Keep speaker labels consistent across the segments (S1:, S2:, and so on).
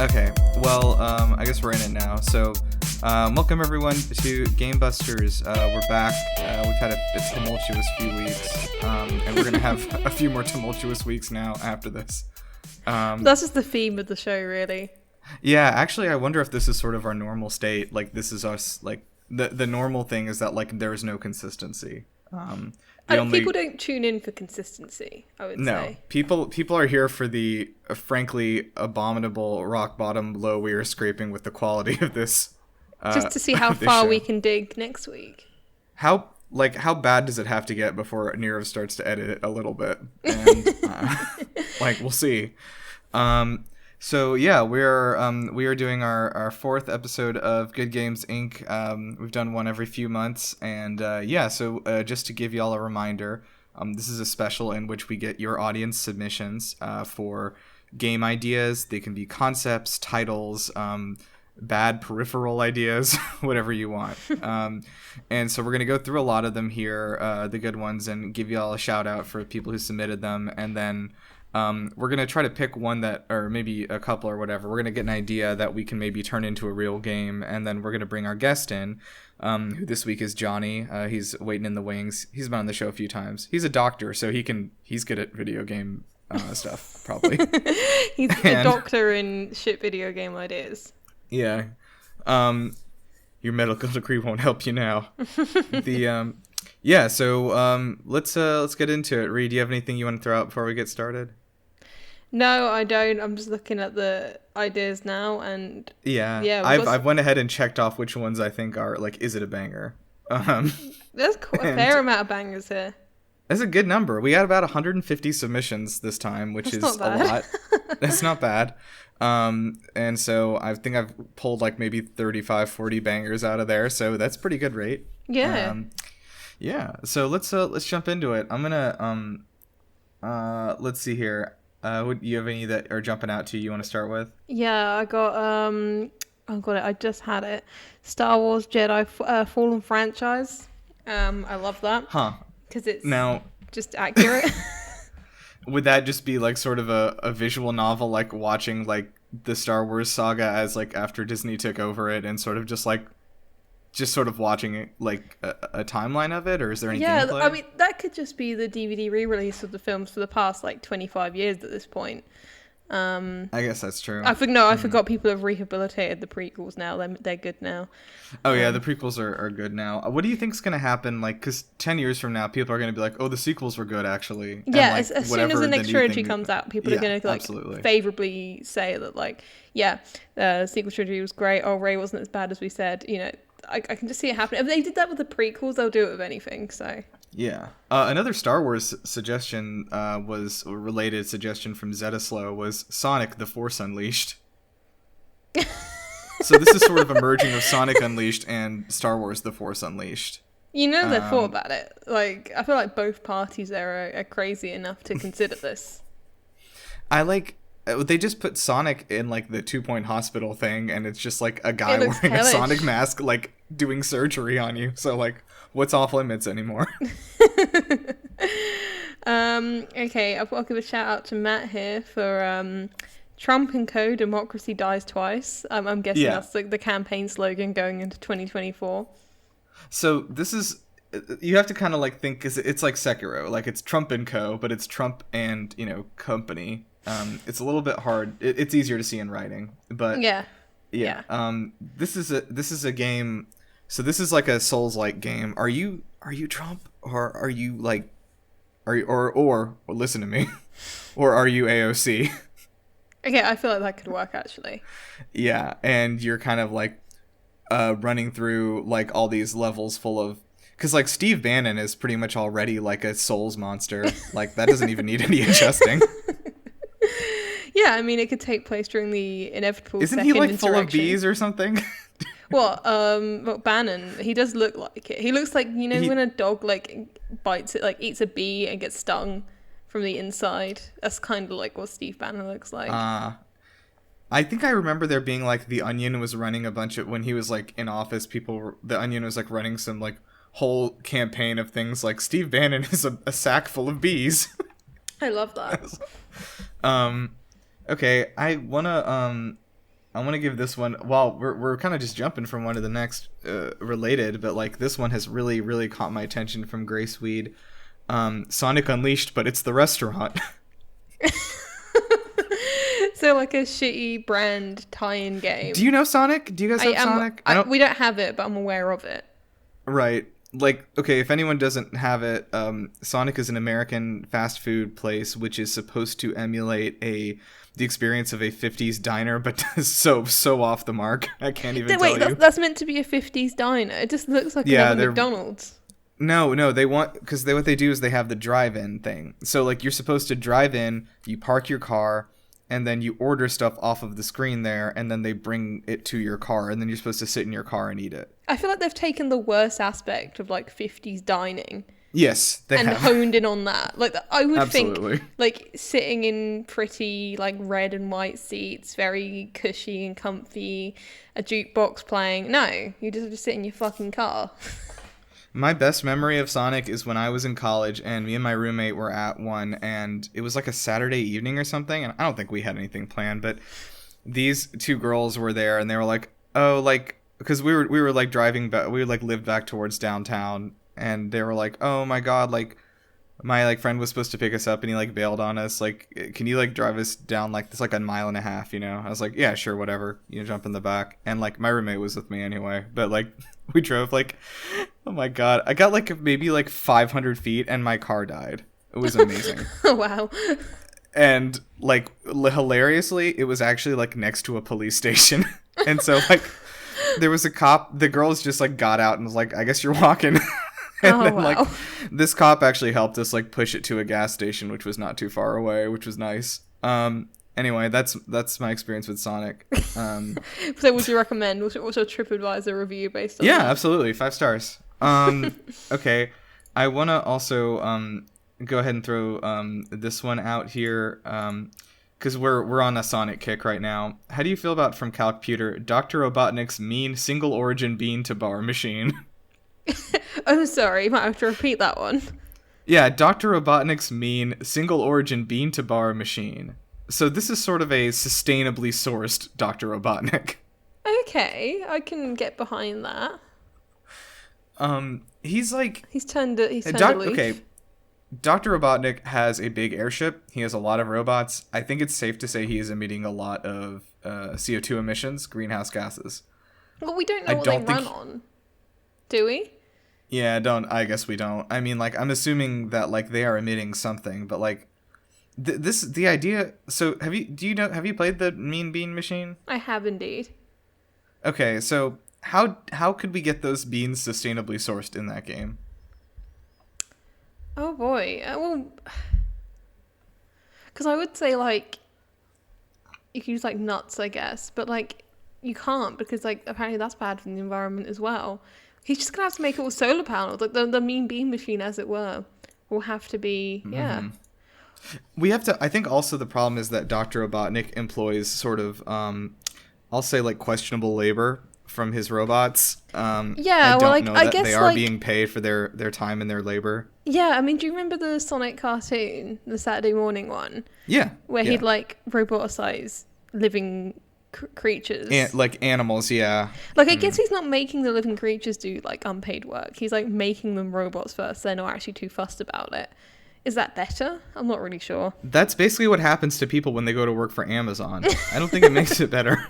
S1: Okay, well, I guess we're in it now. So, welcome everyone to Game Busters. We're back. We've had a tumultuous few weeks, and we're gonna have a few more tumultuous weeks now after this.
S2: That's just the theme of the show, really.
S1: Yeah, actually, I wonder if this is sort of our normal state. Like, this is us. Like, the normal thing is that like there is no consistency.
S2: People don't tune in for consistency, I would say.
S1: No, people are here for the frankly abominable rock bottom low we are scraping with the quality of this.
S2: Just to see how far we can dig next week.
S1: How bad does it have to get before Nirav starts to edit it a little bit? And, we'll see. So yeah, we are doing our fourth episode of Good Games Inc. We've done one every few months, and so just to give y'all a reminder, this is a special in which we get your audience submissions for game ideas. They can be concepts, titles, bad peripheral ideas, whatever you want. And so we're gonna go through a lot of them here, the good ones, and give y'all a shout out for people who submitted them, and then we're going to try to pick one that, or maybe a couple or whatever. We're going to get an idea that we can maybe turn into a real game, and then we're going to bring our guest in, who this week is Johnny. He's waiting in the wings. He's been on the show a few times. He's a doctor, so he's good at video game stuff, probably.
S2: He's a doctor in shit video game ideas.
S1: Yeah. Your medical degree won't help you now. So let's get into it. Ree, do you have anything you want to throw out before we get started?
S2: No, I don't. I'm just looking at the ideas now, and
S1: I've went ahead and checked off which ones I think are like, is it a banger?
S2: There's a fair amount of bangers here.
S1: That's a good number. We had about 150 submissions this time, which is a lot. That's not bad. And so I think I've pulled like maybe 35, 40 bangers out of there, so that's a pretty good rate.
S2: Yeah.
S1: So let's jump into it. I'm gonna let's see here. Would you have any that are jumping out to you want to start with?
S2: Yeah, I got I just had it. Star Wars Jedi Fallen franchise. I love that.
S1: Huh.
S2: Because it's
S1: now
S2: just accurate.
S1: Would that just be like sort of a visual novel, like watching like the Star Wars saga as like after Disney took over it, and sort of watching it like a timeline of it, or is there any gameplay?
S2: I mean, that could just be the DVD re-release of the films for the past like 25 years at this point.
S1: I guess that's true.
S2: I forgot people have rehabilitated the prequels now. They're good now.
S1: Oh yeah, the prequels are good now. What do you think's gonna happen? Like, because 10 years from now, people are gonna be like, "Oh, the sequels were good, actually."
S2: Yeah,
S1: and, like,
S2: as soon as the next trilogy comes out, people are gonna like favorably say that, like, the sequel trilogy was great. Oh, Rey wasn't as bad as we said. You know, I can just see it happening. If they did that with the prequels, they'll do it with anything. So. Yeah.
S1: Another Star Wars suggestion related suggestion from Zetaslow was Sonic the Force Unleashed. So this is sort of a merging of Sonic Unleashed and Star Wars the Force Unleashed.
S2: You know, they thought about it. Like, I feel like both parties there are crazy enough to consider this.
S1: They just put Sonic in like the 2-point hospital thing, and it's just like a guy wearing
S2: hellish.
S1: a Sonic mask, like doing surgery on you. So like, what's off limits anymore?
S2: Okay, I've got to give a shout out to Matt here for Trump and Co. Democracy dies twice. I'm guessing that's like the campaign slogan going into 2024.
S1: So this is, you have to kind of like think, because it's like Sekiro, like it's Trump and Co., but it's Trump and, company. It's a little bit hard. It's easier to see in writing, but yeah. This is a game. So this is like a Souls-like game. Are you Trump, or are you like, or listen to me, or are you AOC?
S2: Okay, I feel like that could work actually.
S1: Yeah, and you're kind of like running through like all these levels full of, because like Steve Bannon is pretty much already like a Souls monster. Like that doesn't even need any adjusting.
S2: Yeah, I mean, it could take place during the inevitable
S1: Isn't he like full of bees or something?
S2: Well, Bannon, he does look like it. He looks like, when a dog like bites it, like eats a bee and gets stung from the inside. That's kind of like what Steve Bannon looks like.
S1: I think I remember there being like the Onion was running a bunch of, when he was like in office, the Onion was like running some like whole campaign of things like Steve Bannon is a sack full of bees.
S2: I love that.
S1: Okay, I wanna to give this one. Well, we're kind of just jumping from one to the next, related, but like this one has really, really caught my attention from GraceWeid. Sonic Unleashed, but it's the restaurant.
S2: So like a shitty brand tie-in game.
S1: Do you know Sonic? Do you guys have Sonic?
S2: We don't have it, but I'm aware of it.
S1: Right. Like, okay, if anyone doesn't have it, Sonic is an American fast food place which is supposed to emulate the experience of a 50s diner, but so off the mark. I can't even tell you.
S2: That's meant to be a 50s diner. It just looks like another McDonald's.
S1: No, they want, because what they do is they have the drive-in thing. So, like, you're supposed to drive in, you park your car, and then you order stuff off of the screen there, and then they bring it to your car, and then you're supposed to sit in your car and eat it.
S2: I feel like they've taken the worst aspect of, like, 50s dining.
S1: Yes, they have.
S2: And honed in on that. Like, I would
S1: Absolutely.
S2: think, like, sitting in pretty, like, red and white seats, very cushy and comfy, a jukebox playing. No, you just have to sit in your fucking car.
S1: My best memory of Sonic is when I was in college and me and my roommate were at one, and it was like a Saturday evening or something, and I don't think we had anything planned, but these two girls were there, and they were like, oh, like, because we were like driving back, we like lived back towards downtown, and they were like, oh my god, like, my like friend was supposed to pick us up and he like bailed on us, like, can you like drive us down like this, like a mile and a half, you know? I was like, yeah, sure, whatever, you know, jump in the back. And like my roommate was with me anyway, but like we drove like, oh my god, I got like maybe like 500 feet and my car died. It was amazing.
S2: Oh wow.
S1: And like hilariously, it was actually like next to a police station. And so like there was a cop, the girls just like got out and was like, I guess you're walking. And then,
S2: wow.
S1: like, this cop actually helped us, like, push it to a gas station, which was not too far away, which was nice. Anyway, that's my experience with Sonic.
S2: So would you recommend? What's your TripAdvisor review based on
S1: Yeah,
S2: that?
S1: absolutely. 5 stars. Okay. I want to also go ahead and throw this one out here, because we're on a Sonic kick right now. How do you feel about, from Calcputer, Dr. Robotnik's mean single-origin bean-to-bar machine?
S2: I'm sorry, you might have to repeat that one.
S1: Yeah, Dr. Robotnik's mean single-origin bean-to-bar machine. So this is sort of a sustainably sourced Dr. Robotnik.
S2: Okay, I can get behind that.
S1: He's
S2: turned a leaf.
S1: Okay, Dr. Robotnik has a big airship. He has a lot of robots. I think it's safe to say he is emitting a lot of CO2 emissions, greenhouse gases.
S2: Well, we don't know what they run on. Do we?
S1: Yeah, I guess we don't. I mean, like, I'm assuming that, like, they are emitting something, but, like, the idea, so, have you played the Mean Bean Machine?
S2: I have indeed.
S1: Okay, so, how could we get those beans sustainably sourced in that game?
S2: Oh boy, well, because I would say, like, you could use, like, nuts, I guess, but, like, you can't, because, like, apparently that's bad for the environment as well. He's just gonna have to make it with solar panels, like the Mean Bean Machine, as it were, will have to be, yeah.
S1: Mm-hmm. We have to. I think also the problem is that Dr. Robotnik employs sort of, I'll say like questionable labor from his robots.
S2: Yeah, I guess
S1: they are being paid for their time and their labor.
S2: Yeah, I mean, do you remember the Sonic cartoon, the Saturday morning one?
S1: Yeah.
S2: Where he'd like roboticize living creatures,
S1: like animals. Yeah,
S2: like I guess he's not making the living creatures do like unpaid work. He's like making them robots first. They're not actually too fussed about it. Is that better? I'm not really sure.
S1: That's basically what happens to people when they go to work for Amazon. I don't think it makes it better.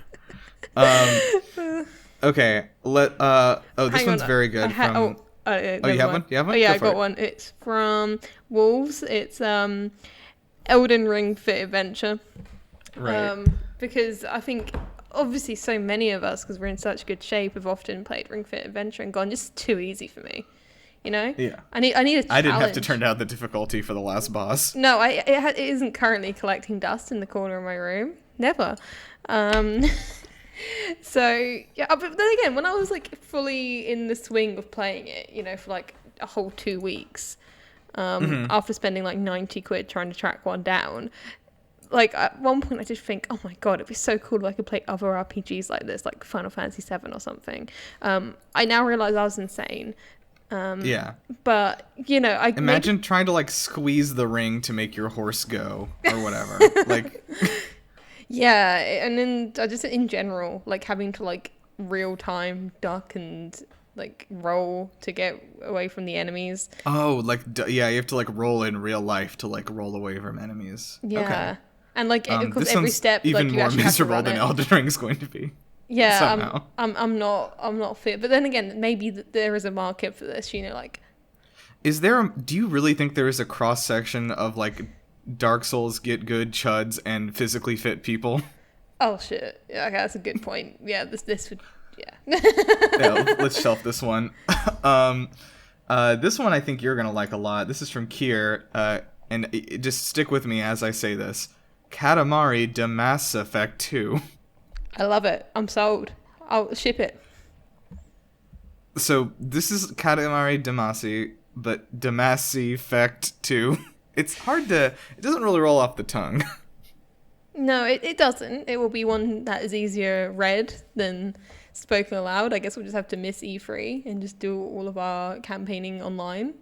S1: Okay, this one's very good.
S2: You have one?
S1: You have one?
S2: Oh yeah, I got one. It's from Wolves. It's Elden Ring Fit Adventure.
S1: Right.
S2: Because I think obviously so many of us, because we're in such good shape, have often played Ring Fit Adventure and gone, just too easy for me, you know?
S1: Yeah.
S2: I need a challenge.
S1: I didn't have to turn down the difficulty for the last boss.
S2: No, it isn't currently collecting dust in the corner of my room. Never. So yeah, but then again, when I was like fully in the swing of playing it, you know, for like a whole 2 weeks, after spending like 90 quid trying to track one down, like at one point I did think, oh my god, it'd be so cool if I could play other RPGs like this, like Final Fantasy VII or something. I now realize I was insane.
S1: Yeah.
S2: But you know, I
S1: imagine trying to like squeeze the ring to make your horse go or whatever. Like
S2: Yeah, and then just in general, like having to like real time duck and like roll to get away from the enemies.
S1: Oh, like yeah, you have to like roll in real life to like roll away from enemies.
S2: Yeah,
S1: okay.
S2: And like because every step
S1: even
S2: like, you
S1: more miserable than
S2: it.
S1: Elden Ring's going to be.
S2: Yeah,
S1: somehow.
S2: I'm not fit, but then again, maybe there is a market for this. You know, like.
S1: Is there? Do you really think there is a cross section of like Dark Souls get good chuds and physically fit people?
S2: Oh shit! Yeah, okay, that's a good point. Yeah, this would. Yeah.
S1: Yeah, let's shelf this one. This one I think you're gonna like a lot. This is from Keir, and just stick with me as I say this. Katamari Damacy Effect 2.
S2: I love it. I'm sold. I'll ship it.
S1: So this is Katamari Damacy, but Damacy Effect 2. It's hard to... It doesn't really roll off the tongue.
S2: No, it doesn't. It will be one that is easier read than spoken aloud. I guess we'll just have to miss E3 and just do all of our campaigning online.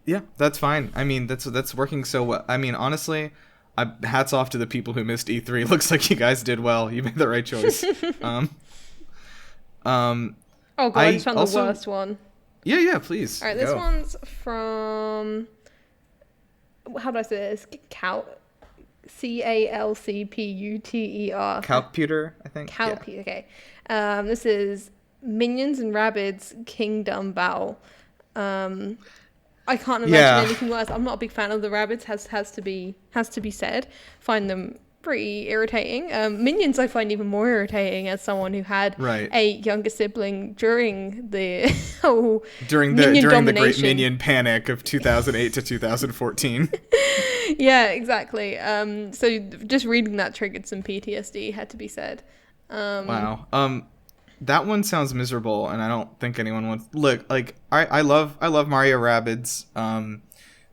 S1: Yeah, that's fine. I mean, that's working so well. I mean, honestly, hats off to the people who missed E3. Looks like you guys did well. You made the right choice.
S2: Oh god, I just found the worst one.
S1: Yeah, please.
S2: Alright, this one's from... How do I say this? Calcputer.
S1: Calcputer, I think.
S2: Calcputer, yeah. Okay. This is Minions and Rabbids Kingdom Battle. I can't imagine anything worse. I'm not a big fan of the rabbits. Has to be said. Find them pretty irritating. Minions I find even more irritating as someone who had a younger sibling during the whole
S1: during the Great Minion Panic of 2008 to 2014.
S2: Yeah, exactly. So just reading that triggered some PTSD. Had to be said.
S1: Wow. That one sounds miserable, and I don't think anyone wants... Look, like, I love Mario Rabbids,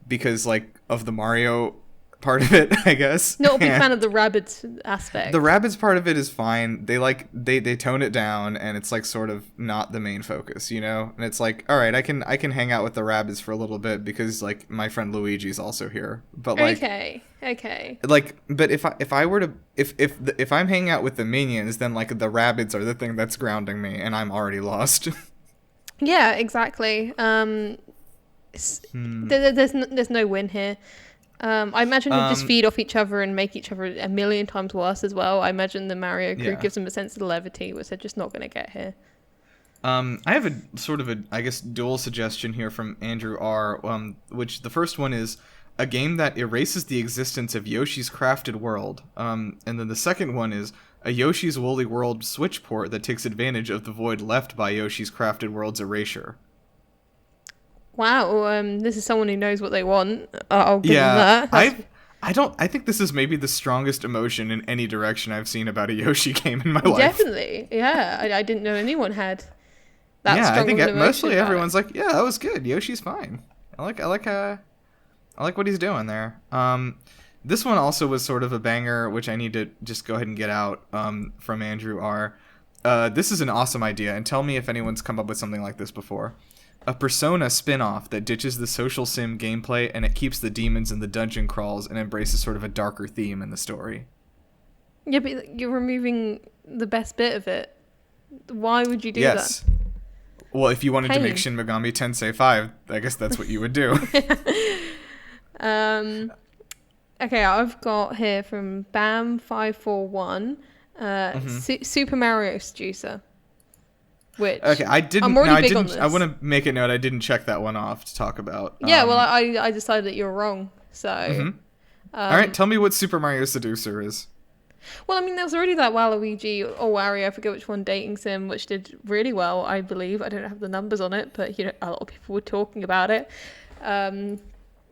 S1: because, like, of the Mario part of it, I guess.
S2: Not a big fan of the Rabbids aspect.
S1: The Rabbids part of it is fine. They tone it down, and it's, like, sort of not the main focus, you know? And it's like, all right, I can hang out with the Rabbids for a little bit, because, like, my friend Luigi's also here. But, like...
S2: Okay.
S1: Like, but if I were to if I'm hanging out with the minions, then like the Rabbids are the thing that's grounding me, and I'm already lost.
S2: Yeah, exactly. There's no win here. I imagine they just feed off each other and make each other a million times worse as well. I imagine the Mario crew gives them a sense of levity, which they're just not going to get here.
S1: I have a sort of I guess dual suggestion here from AndrewR, which the first one is a game that erases the existence of Yoshi's Crafted World. And then the second one is a Yoshi's Woolly World Switch port that takes advantage of the void left by Yoshi's Crafted World's erasure.
S2: Wow, this is someone who knows what they want. I'll give them that.
S1: I think this is maybe the strongest emotion in any direction I've seen about a Yoshi game in my life.
S2: Definitely, yeah. I didn't know anyone had that strong
S1: I think
S2: of an
S1: mostly
S2: emotion
S1: everyone's like, yeah, that was good. Yoshi's fine. I like what he's doing there. This one also was sort of a banger, which I need to just go ahead and get out from AndrewR. This is an awesome idea, and tell me if anyone's come up with something like this before. A Persona spin-off that ditches the social sim gameplay, and it keeps the demons and the dungeon crawls and embraces sort of a darker theme in the story.
S2: Yeah, but you're removing the best bit of it. Why would you do that?
S1: Well, if you wanted to make Shin Megami Tensei 5, I guess that's what you would do.
S2: Okay, I've got here from BAM541 Super Mario Seducer. Which
S1: I didn't.
S2: I'm already big on this.
S1: I want to make a note. I didn't check that one off to talk about.
S2: Yeah, well, I decided that you're wrong. So,
S1: all right, tell me what Super Mario Seducer is.
S2: Well, I mean, there was already that Waluigi or Wario, I forget which one, dating sim, which did really well, I believe. I don't have the numbers on it, but a lot of people were talking about it. I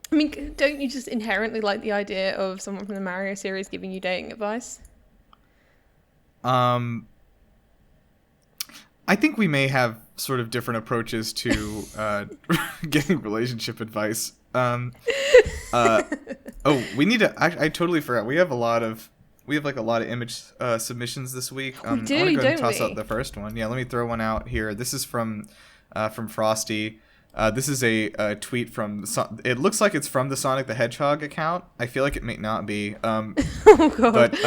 S2: mean, don't you just inherently like the idea of someone from the Mario series giving you dating advice?
S1: I think we may have sort of different approaches to getting relationship advice. We need to. I totally forgot. We have a lot of image submissions this week.
S2: We do,
S1: I want to go ahead and toss out the first one. Yeah, let me throw one out here. This is from Frostie. This is a tweet from, it looks like it's from the Sonic the Hedgehog account. I feel like it may not be.
S2: Oh, God.
S1: But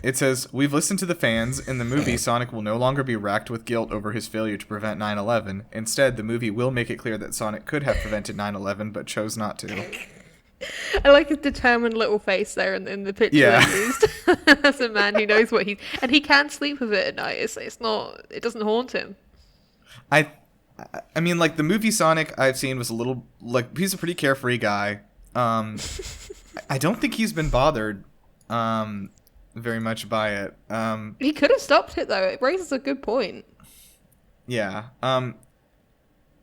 S1: it says, "We've listened to the fans. In the movie, Sonic will no longer be racked with guilt over his failure to prevent 9/11. Instead, the movie will make it clear that Sonic could have prevented 9/11, but chose not to."
S2: I like his determined little face there in the picture that used. As a man who knows what and he can sleep with it at night. It's not, it doesn't haunt him.
S1: I mean, like, the movie Sonic I've seen was a little, like, he's a pretty carefree guy. I don't think he's been bothered very much by it.
S2: He could have stopped it, though. It raises a good point.
S1: Yeah.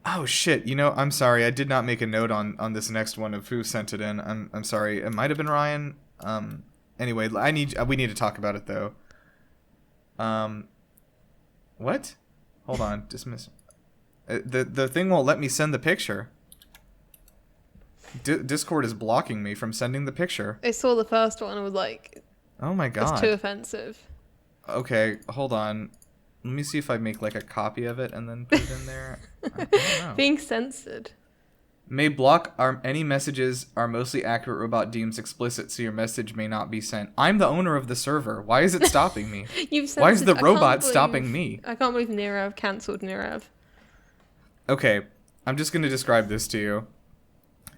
S1: Oh, shit. You know, I'm sorry. I did not make a note on this next one of who sent it in. I'm sorry. It might have been Ryan. Anyway, we need to talk about it, though. What? Hold on. Dismiss. The thing won't let me send the picture. Discord is blocking me from sending the picture.
S2: I saw the first one and was like,
S1: oh my god,
S2: it's too offensive.
S1: Okay, hold on. Let me see if I make like a copy of it and then put it in there. I don't know.
S2: Being censored.
S1: May block any messages are mostly accurate robot deems explicit, so your message may not be sent. I'm the owner of the server. Why is it stopping me? Why is the robot stopping me?
S2: I can't believe Nirav cancelled Nirav.
S1: Okay, I'm just going to describe this to you.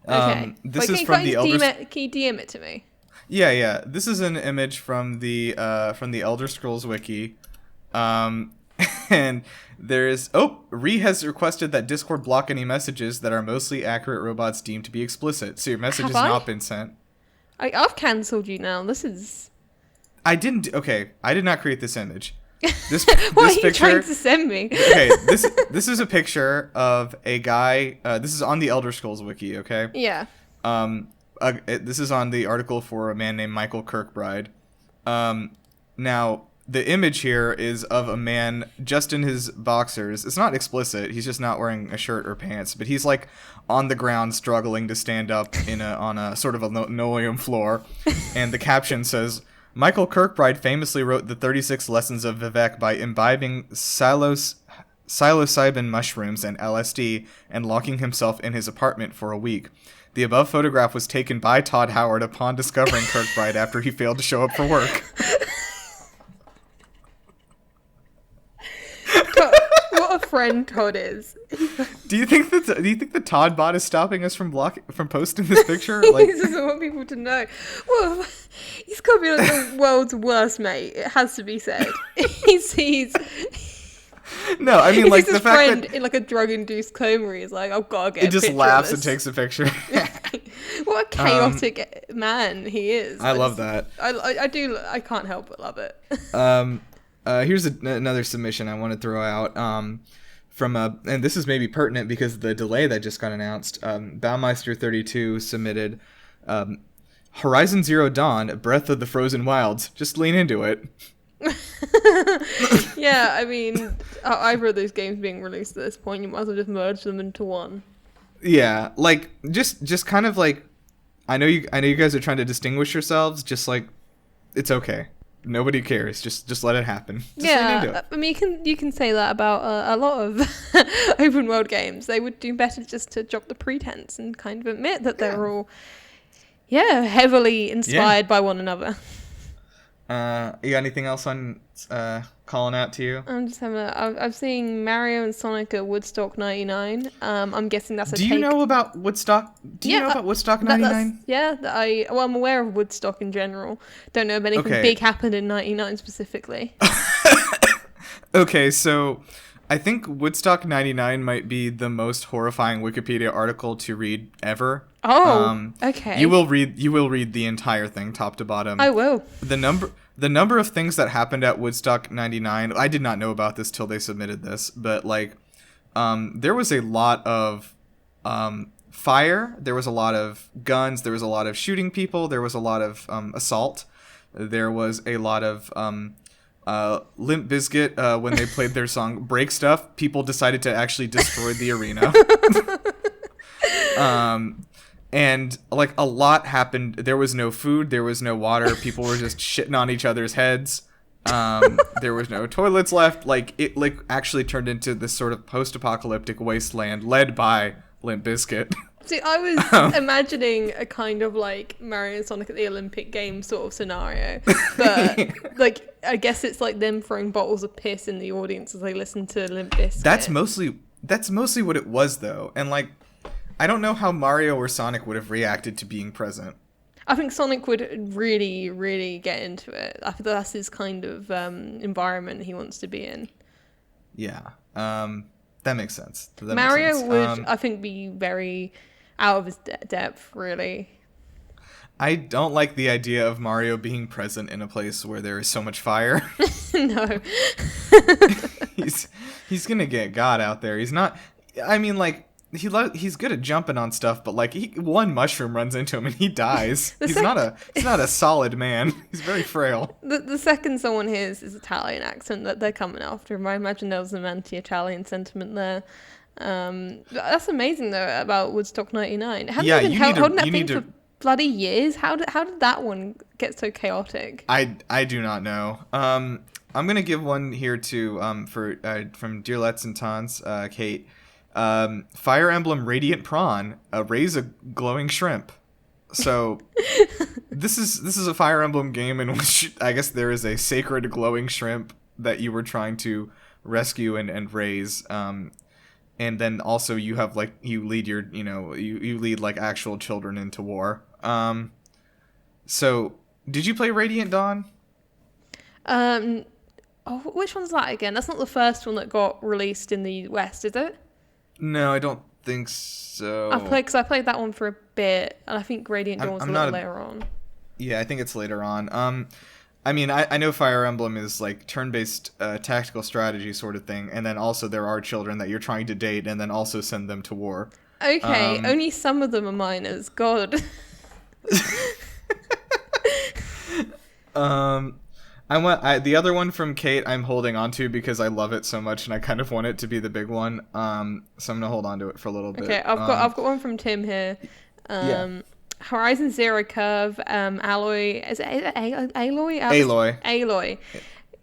S2: Okay.
S1: This is from the Elder.
S2: Can you DM it to me?
S1: Yeah. This is an image from the Elder Scrolls wiki, and there's Ree has requested that Discord block any messages that are mostly accurate robots deemed to be explicit. So your message has not been sent.
S2: I've cancelled you now. This is.
S1: I didn't. Okay, I did not create this image. This
S2: what
S1: this
S2: are you
S1: picture,
S2: trying to send me?
S1: Okay, this is a picture of a guy. This is on the Elder Scrolls wiki. Okay.
S2: Yeah.
S1: This is on the article for a man named Michael Kirkbride. Now the image here is of a man just in his boxers. It's not explicit. He's just not wearing a shirt or pants, but he's like on the ground struggling to stand up on a sort of a linoleum floor, and the caption says, Michael Kirkbride famously wrote the 36 Lessons of Vivek by imbibing psilocybin mushrooms and LSD and locking himself in his apartment for a week. The above photograph was taken by Todd Howard upon discovering Kirkbride after he failed to show up for work.
S2: What a friend Todd is.
S1: Do you think the Todd bot is stopping us from posting this picture? Like,
S2: he doesn't want people to know. Well, he's got to be like the world's worst mate. It has to be said. he's
S1: no, I mean, like,
S2: the fact friend that in like a drug-induced coma, he's like, I've got to get.
S1: He just laughs and takes a picture.
S2: What a chaotic man he is.
S1: I love that.
S2: I do. I can't help but love it.
S1: Here's another submission I want to throw out. And this is maybe pertinent because of the delay that just got announced. Baumeister32 submitted Horizon Zero Dawn, Breath of the Frozen Wilds. Just lean into it.
S2: Yeah, I mean, either of those games being released at this point, you might as well just merge them into one.
S1: Yeah, like just kind of like, I know you guys are trying to distinguish yourselves. Just like, it's okay. Nobody cares. Just let it happen.
S2: Yeah, I mean, you can say that about a lot of open world games. They would do better just to drop the pretense and kind of admit that they're all, heavily inspired by one another.
S1: You got anything else on calling out to you?
S2: I'm just having I'm seeing Mario and Sonic at Woodstock 99. I'm guessing that's a
S1: Do you know about Woodstock? Do you know about Woodstock 99?
S2: I'm aware of Woodstock in general. Don't know if anything big happened in 99 specifically.
S1: Okay, so I think Woodstock 99 might be the most horrifying Wikipedia article to read ever.
S2: Oh, okay.
S1: You will read the entire thing top to bottom.
S2: I will.
S1: The number of things that happened at Woodstock 99, I did not know about this till they submitted this, but like there was a lot of fire, there was a lot of guns, there was a lot of shooting people, there was a lot of assault. There was a lot of Limp Bizkit, when they played their song Break Stuff, people decided to actually destroy the arena. And like a lot happened. There was no food, there was no water, people were just shitting on each other's heads. There was no toilets left. Like it actually turned into this sort of post-apocalyptic wasteland led by Limp Bizkit.
S2: See, I was imagining a kind of like Mario and Sonic at the Olympic Games sort of scenario, but like I guess it's like them throwing bottles of piss in the audience as they listen to Limp Bizkit.
S1: That's mostly what it was, though, and like I don't know how Mario or Sonic would have reacted to being present.
S2: I think Sonic would really, really get into it. I think that's his kind of environment he wants to be in.
S1: Yeah, that makes sense.
S2: Mario would, I think, be very out of his depth, really.
S1: I don't like the idea of Mario being present in a place where there is so much fire.
S2: No.
S1: He's gonna get God out there. He's not. I mean, like he's good at jumping on stuff, but like one mushroom runs into him and he dies. He's not a solid man. He's very frail.
S2: The second someone hears his Italian accent that they're coming after him, I imagine there was an anti-Italian sentiment there. That's amazing though about Woodstock '99. Hadn't they been holding that thing for bloody years? How did that one get so chaotic?
S1: I do not know. I'm gonna give one here to from DerLetzenTanz, Kate. Fire Emblem Radiant Prawn raise a glowing shrimp. So this is a Fire Emblem game in which I guess there is a sacred glowing shrimp that you were trying to rescue and raise. And then also you have like you lead like actual children into war. So did you play Radiant Dawn?
S2: Which one's that again? That's not the first one that got released in the West, is it?
S1: No, I don't think so.
S2: I played that one for a bit, and I think Radiant Dawn was a little later on.
S1: Yeah, I think it's later on. I mean, I know Fire Emblem is like turn-based tactical strategy sort of thing, and then also there are children that you're trying to date and then also send them to war.
S2: Okay, only some of them are minors. God.
S1: The other one from Kate I'm holding on to because I love it so much and I kind of want it to be the big one. So I'm gonna hold on to it for a little bit.
S2: Okay, I've got one from Tim here. Horizon Zero Curve, Alloy. Is it Aloy? Aloy.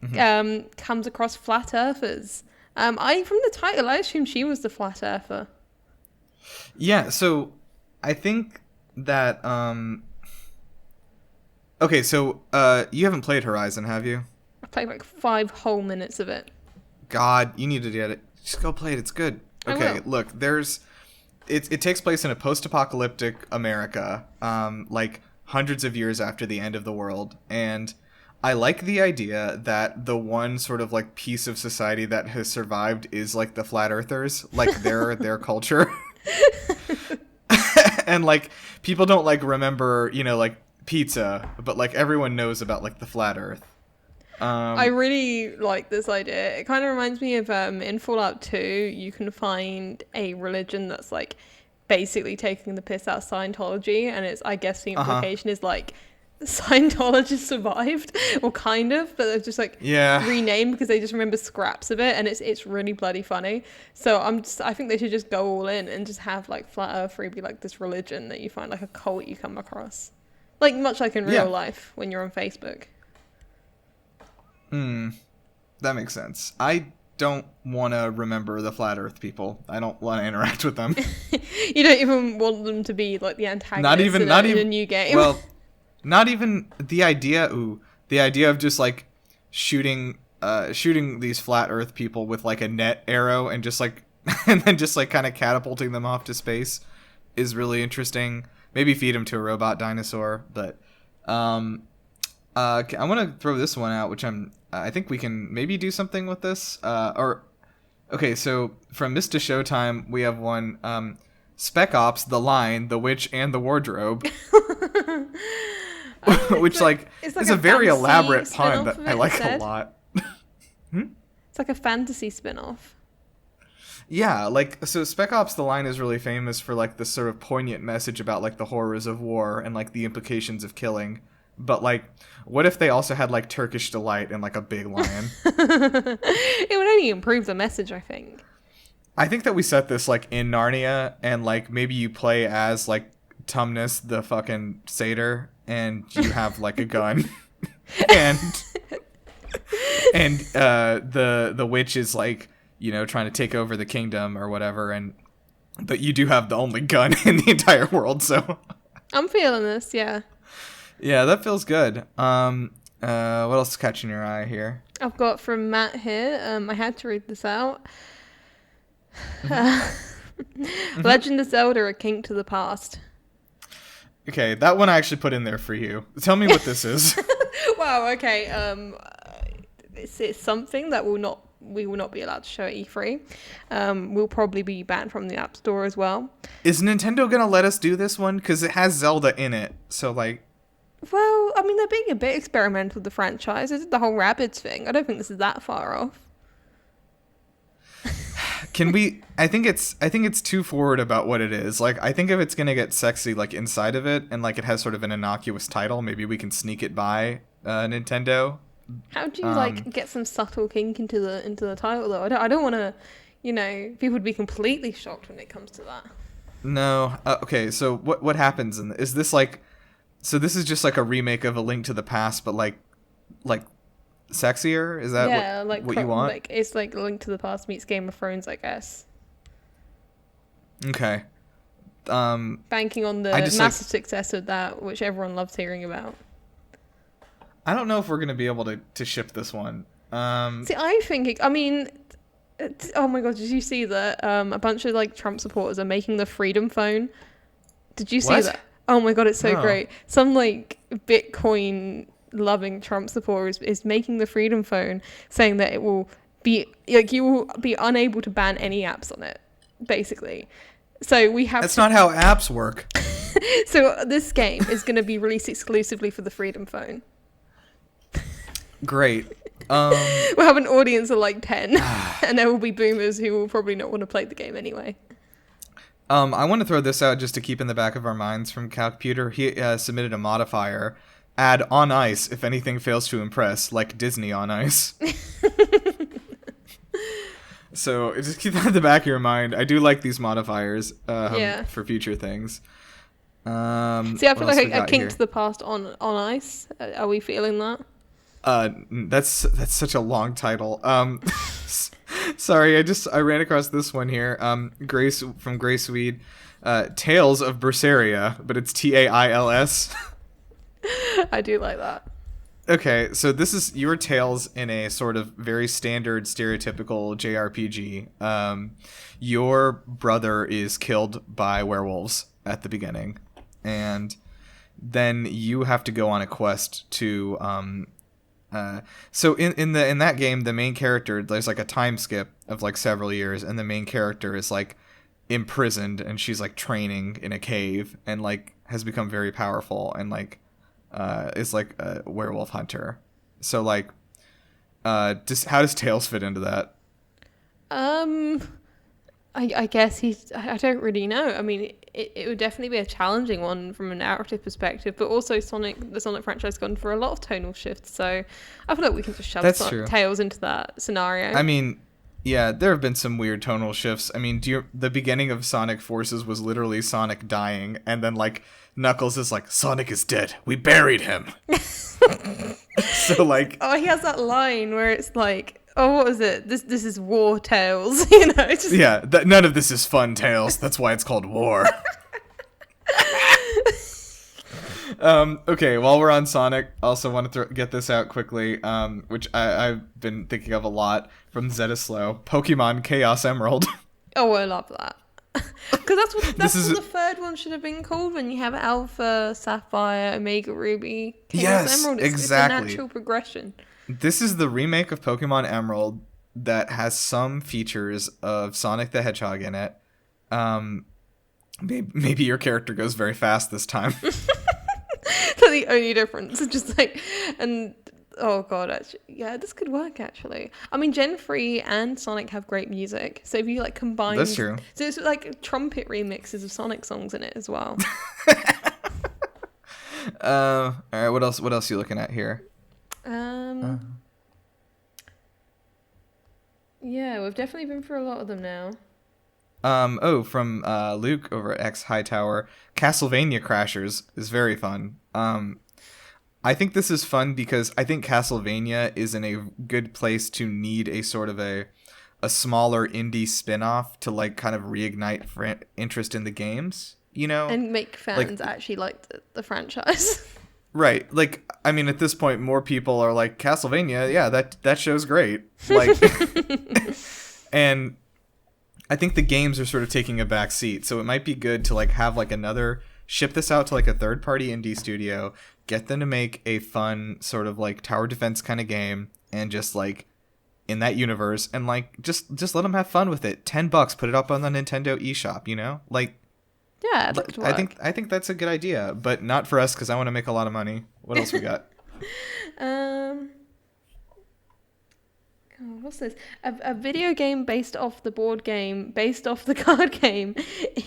S2: Mm-hmm. Comes across flat earthers. From the title, I assume she was the flat earther.
S1: Yeah. So I think that. Okay, so you haven't played Horizon, have you?
S2: I played like 5 whole minutes of it.
S1: God, you need to get it. Just go play it. It's good. Okay, look, it takes place in a post-apocalyptic America, like hundreds of years after the end of the world, and I like the idea that the one sort of like piece of society that has survived is like the flat earthers, like their culture. And like people don't like remember, like pizza, but like everyone knows about like the flat earth.
S2: I really like this idea. It kind of reminds me of in Fallout 2 you can find a religion that's like basically taking the piss out of Scientology, and it's, I guess the implication is like Scientology survived, or kind of, but they're just like renamed because they just remember scraps of it, and it's really bloody funny. So I think they should just go all in and just have like flat earth be like this religion that you find, like a cult you come across. Like, much like in real life, when you're on Facebook.
S1: That makes sense. I don't want to remember the flat earth people. I don't want to interact with them.
S2: You don't even want them to be, like, the antagonists in a new game.
S1: Well, not even the idea of just, like, shooting these flat earth people with, like, a net arrow and just, like, and then just, like, kind of catapulting them off to space is really interesting. Maybe feed him to a robot dinosaur, but I want to throw this one out, which I think we can maybe do something with this. Okay, so from MistahShowtime, we have one, Spec Ops, The Line, The Witch, and the Wardrobe, which is a very elaborate pun that I like a lot.
S2: It's like a fantasy spin-off.
S1: Yeah, like, so Spec Ops The Line is really famous for, like, this sort of poignant message about, like, the horrors of war and, like, the implications of killing. But, like, what if they also had, like, Turkish Delight and, like, a big lion?
S2: It would only improve the message, I think.
S1: I think that we set this, like, in Narnia, and, like, maybe you play as, like, Tumnus, the fucking satyr, and you have, like, a gun. and the witch is, like, trying to take over the kingdom or whatever, and but you do have the only gun in the entire world, so
S2: I'm feeling this. Yeah.
S1: Yeah, that feels good. What else is catching your eye here?
S2: I've got from Matt here. I had to read this out. Legend of Zelda: A Kink to the Past.
S1: Okay, that one I actually put in there for you. Tell me what this is.
S2: Wow. Okay. It's something that we will not be allowed to show at E3. We'll probably be banned from the App Store as well.
S1: Is Nintendo gonna let us do this one? Because it has Zelda in it, so like.
S2: Well, I mean, they're being a bit experimental with the franchise. They did the whole Rabbids thing. I don't think this is that far off.
S1: Can we? I think it's too forward about what it is. Like, I think if it's gonna get sexy, like inside of it, and like it has sort of an innocuous title, maybe we can sneak it by Nintendo.
S2: How do you get some subtle kink into the title though? I don't want to, people would be completely shocked when it comes to that.
S1: No. Okay. So what happens? Is this like? So this is just like a remake of A Link to the Past, but like sexier? Is that what you want?
S2: Like it's like A Link to the Past meets Game of Thrones, I guess.
S1: Okay.
S2: Banking on the massive success of that, which everyone loves hearing about.
S1: I don't know if we're gonna be able to ship this one.
S2: See, I think oh my god, did you see that? A bunch of like Trump supporters are making the Freedom Phone. Did you see that? Oh my god, it's so great. Some like Bitcoin loving Trump supporter is making the Freedom Phone, saying that it will be like you will be unable to ban any apps on it, basically. So we have.
S1: That's not how apps work.
S2: So this game is going to be released exclusively for the Freedom Phone.
S1: Great.
S2: We'll have an audience of like 10, and there will be boomers who will probably not want to play the game anyway.
S1: I want to throw this out just to keep in the back of our minds from Calcputer. He submitted a modifier. Add on ice if anything fails to impress, like Disney on ice. So just keep that in the back of your mind. I do like these modifiers for future things.
S2: See, I feel like a Kink to the Past on ice. Are we feeling that?
S1: That's such a long title. Sorry, I ran across this one here. Grace from GraceWeid, Tales of Berseria, but it's Tails.
S2: I do like that.
S1: Okay, so this is your Tales in a sort of very standard, stereotypical JRPG. Your brother is killed by werewolves at the beginning, and then you have to go on a quest to so in that game, the main character, there's like a time skip of like several years, and the main character is like imprisoned, and she's like training in a cave, and like has become very powerful, and like is like a werewolf hunter. So like how does Tales fit into that?
S2: I guess I don't really know. I mean, it would definitely be a challenging one from a narrative perspective, but also the Sonic franchise has gone for a lot of tonal shifts, so I feel like we can just shove Tales into that scenario.
S1: I mean, yeah, there have been some weird tonal shifts. I mean, the beginning of Sonic Forces was literally Sonic dying, and then like Knuckles is like, Sonic is dead. We buried him. So like,
S2: oh, he has that line where it's like, oh, what was it? This is war, Tales. It's just...
S1: Yeah, none of this is fun, Tales. That's why it's called war. Okay, while we're on Sonic, I also want to get this out quickly, which I've been thinking of a lot from Zetaslow. Pokemon Chaos Emerald.
S2: Oh, I love that. Because that's what the third one should have been called when you have Alpha, Sapphire, Omega Ruby, Chaos Emerald.
S1: Exactly.
S2: It's a natural progression.
S1: This is the remake of Pokemon Emerald that has some features of Sonic the Hedgehog in it. Maybe your character goes very fast this time.
S2: That's the only difference. It's just like, and oh god, actually, yeah, this could work actually. I mean, Gen 3 and Sonic have great music, so if you like combine,
S1: that's true.
S2: So it's like trumpet remixes of Sonic songs in it as well.
S1: All right, what else are you looking at here?
S2: Yeah, we've definitely been through a lot of them now.
S1: From Luke over at X Hightower, Castlevania Crashers is very fun. I think this is fun because I think Castlevania is in a good place to need a sort of a a smaller indie spin-off to like kind of reignite interest in the games, you know,
S2: and make fans actually like the franchise.
S1: Right. Like, I mean, at this point, more people are like, Castlevania, yeah, that show's great. Like, and I think the games are sort of taking a back seat. So it might be good to like have like ship this out to like a third-party indie studio, get them to make a fun sort of like tower defense kind of game, and just like in that universe, and like just let them have fun with it. $10, put it up on the Nintendo eShop, you know? Like,
S2: yeah,
S1: I think that's a good idea, but not for us because I want to make a lot of money. What else we got?
S2: What's this? A video game based off the board game, based off the card game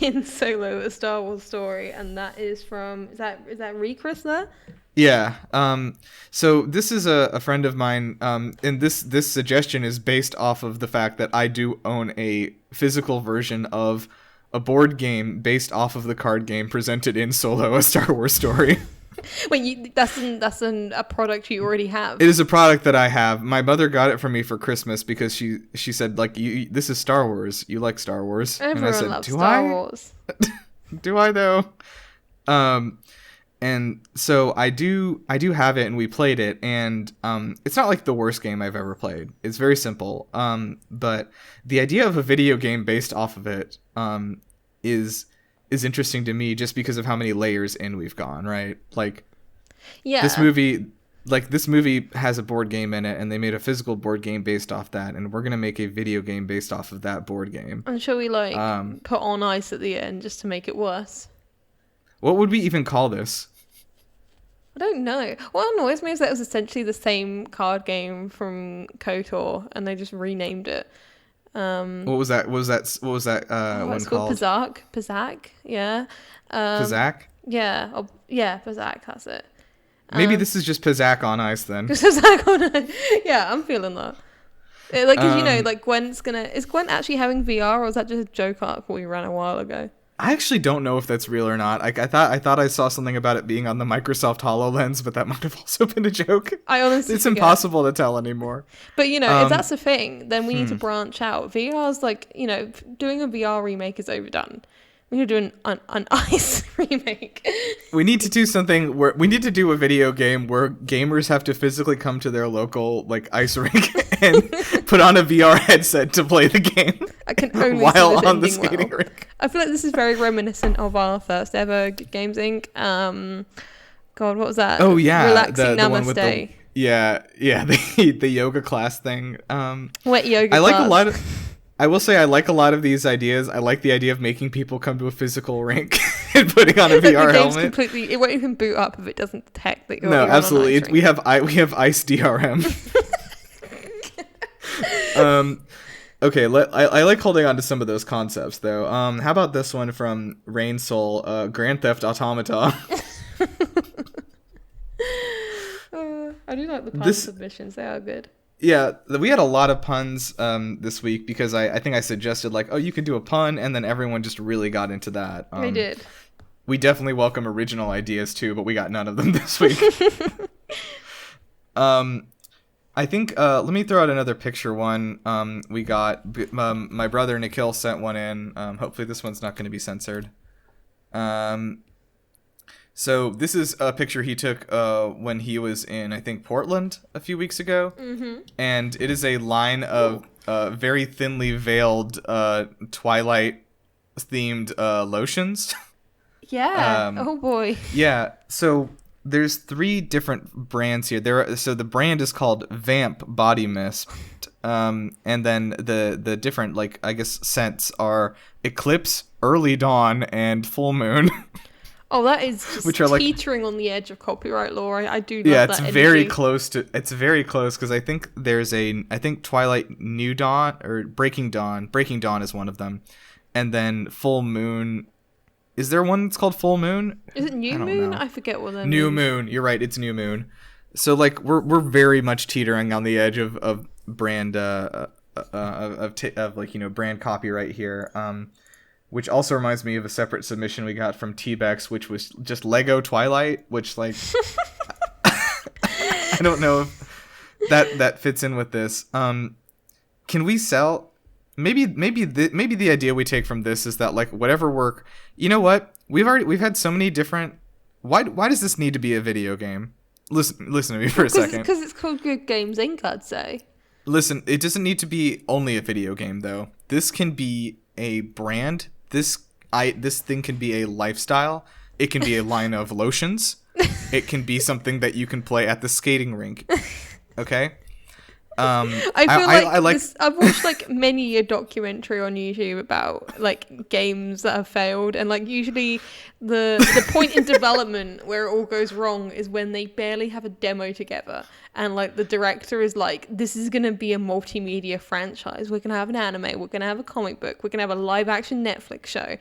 S2: in Solo: A Star Wars Story, and that is from is that Reekris there?
S1: Yeah. So this is a friend of mine, and this suggestion is based off of the fact that I do own a physical version of a board game based off of the card game presented in Solo: A Star Wars Story.
S2: Wait, that's a product you already have?
S1: It is a product that I have. My mother got it for me for Christmas because she said, like, this is Star Wars. You like Star Wars.
S2: Everyone and I said, loves Star Wars.
S1: Do I though? And so I do have it, and we played it, and it's not like the worst game I've ever played. It's very simple. But the idea of a video game based off of it is interesting to me just because of how many layers in we've gone, right? Like,
S2: yeah,
S1: this movie has a board game in it, and they made a physical board game based off that, and we're gonna make a video game based off of that board game.
S2: And shall we put on ice at the end just to make it worse?
S1: What would we even call this?
S2: I don't know. What annoys me is that it was essentially the same card game from KOTOR, and they just renamed it.
S1: What was that? What was that one
S2: it's
S1: called?
S2: Pizzak. Yeah.
S1: Pizzak?
S2: Yeah. Yeah, Pizzak. That's it.
S1: Maybe this is just Pizzak on ice then.
S2: Pizzak on ice. Yeah, I'm feeling that. Cause, you know, like is Gwen actually having VR, or is that just a joke article we ran a while ago?
S1: I actually don't know if that's real or not. I thought I saw something about it being on the Microsoft HoloLens, but that might have also been a joke.
S2: I honestly
S1: it's impossible to tell anymore.
S2: But you know, if that's the thing, then we need to branch out. VR's like, you know, doing a VR remake is overdone. We need to do an ice remake.
S1: We need to do something where we need to do a video game where gamers have to physically come to their local like ice rink and put on a VR headset to play the game.
S2: I can only
S1: while on the skating rink.
S2: I feel like this is very reminiscent of our first ever Games Inc. God, what was that?
S1: Oh yeah,
S2: relaxing
S1: the
S2: namaste.
S1: One with the the yoga class thing.
S2: Wet yoga.
S1: I will say I like a lot of these ideas. I like the idea of making people come to a physical rink and putting on a VR helmet.
S2: It won't even boot up if it doesn't detect that you're
S1: No, absolutely.
S2: We
S1: have ice DRM. Okay, I like holding on to some of those concepts though. How about this one from RayneSol, Grand Theft Automata?
S2: I do like the pun submissions. They are good.
S1: Yeah, we had a lot of puns this week because I think I suggested like, oh, you can do a pun, and then everyone just really got into that.
S2: They did.
S1: We definitely welcome original ideas too, but we got none of them this week. I think let me throw out another picture one. We got my brother Nikhil sent one in. Hopefully this one's not going to be censored. So this is a picture he took when he was in, I think, Portland a few weeks ago. Mm-hmm. And it is a line of very thinly veiled Twilight-themed lotions.
S2: Yeah. Oh, boy.
S1: Yeah. So there's 3 different brands here. So the brand is called Vamp Body Mist. And then the different, like, I guess, scents are Eclipse, Early Dawn, and Full Moon.
S2: Oh, that is just teetering on the edge of copyright law. I do love that.
S1: Yeah, it's
S2: energy.
S1: very close because I think there's Twilight New Dawn or Breaking Dawn. Breaking Dawn is one of them. And then Full Moon. Is there one that's called Full Moon?
S2: Is it New Moon? I forget what that
S1: New Moon. You're right, it's New Moon. So like we're very much teetering on the edge of brand of like, you know, brand copyright here. Which also reminds me of a separate submission we got from T-Bex, which was just Lego Twilight, which, like, I don't know if that fits in with this. Can we sell maybe the idea we take from this is that like whatever work, you know what, we've had so many different. Why does this need to be a video game? Listen to me for a second.
S2: Because it's called Good Games Inc., I'd say.
S1: Listen, it doesn't need to be only a video game though. This can be a brand. This thing can be a lifestyle. It can be a line of lotions. It can be something that you can play at the skating rink. Okay?
S2: I feel I've watched like many a documentary on YouTube about like games that have failed, and like usually the point in development where it all goes wrong is when they barely have a demo together, and like the director is like, this is gonna be a multimedia franchise, we're gonna have an anime, we're gonna have a comic book, we're gonna have a live action Netflix show,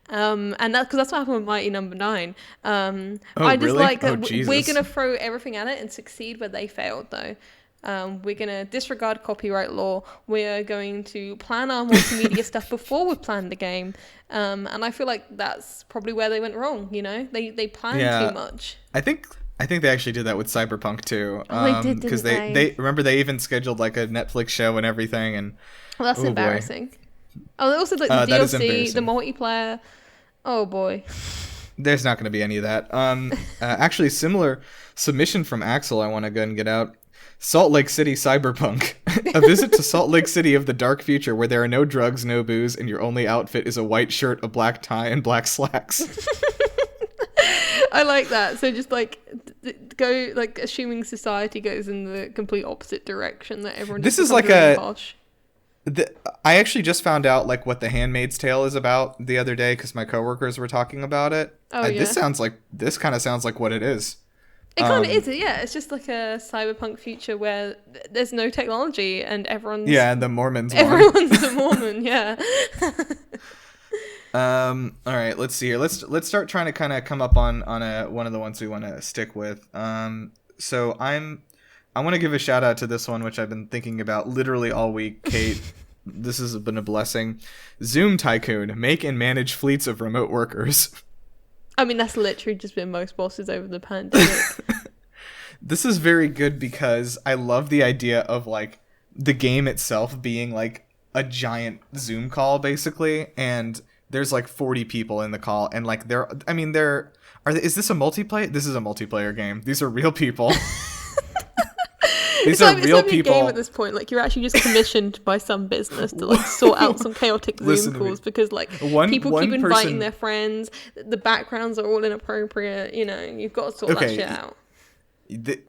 S2: and that's because that's what happened with Mighty Number 9. I just
S1: really?
S2: like that
S1: Jesus.
S2: we're gonna throw everything at it and succeed where they failed though. We're going to disregard copyright law. We're going to plan our multimedia stuff before we plan the game. And I feel like that's probably where they went wrong, you know? They planned too much.
S1: I think they actually did that with Cyberpunk too.
S2: They did,
S1: because they remember they even scheduled like a Netflix show and everything, and
S2: well, that's embarrassing. Boy. Oh, also like the DLC, the multiplayer. Oh boy.
S1: There's not going to be any of that. Actually, similar submission from Axel I want to go and get out. Salt Lake City Cyberpunk. A visit to Salt Lake City of the dark future where there are no drugs, no booze, and your only outfit is a white shirt, a black tie, and black slacks.
S2: I like that. So just like go, like assuming society goes in the complete opposite direction, that everyone just
S1: this is like
S2: really posh.
S1: I actually just found out like what The Handmaid's Tale is about the other day because my coworkers were talking about it.
S2: Oh, yeah.
S1: This kind of sounds like what it is.
S2: It kind of is, yeah. It's just like a cyberpunk future where there's no technology and everyone's...
S1: Yeah, and the Mormons
S2: Everyone's a Mormon, yeah.
S1: All right, let's see here. Let's start trying to kind of come up on one of the ones we want to stick with. So I want to give a shout out to this one, which I've been thinking about literally all week, Kate. This has been a blessing. Zoom Tycoon, make and manage fleets of remote workers.
S2: I mean, that's literally just been most bosses over the pandemic.
S1: This is very good because I love the idea of like the game itself being like a giant Zoom call basically, and there's like 40 people in the call, and like is this a multiplayer? This is a multiplayer game. These are real people. These are real people. A game
S2: at this point, like you're actually just commissioned by some business to like sort out some chaotic Zoom calls because like people keep inviting their friends. The backgrounds are all inappropriate. You know, you've got to sort that shit out.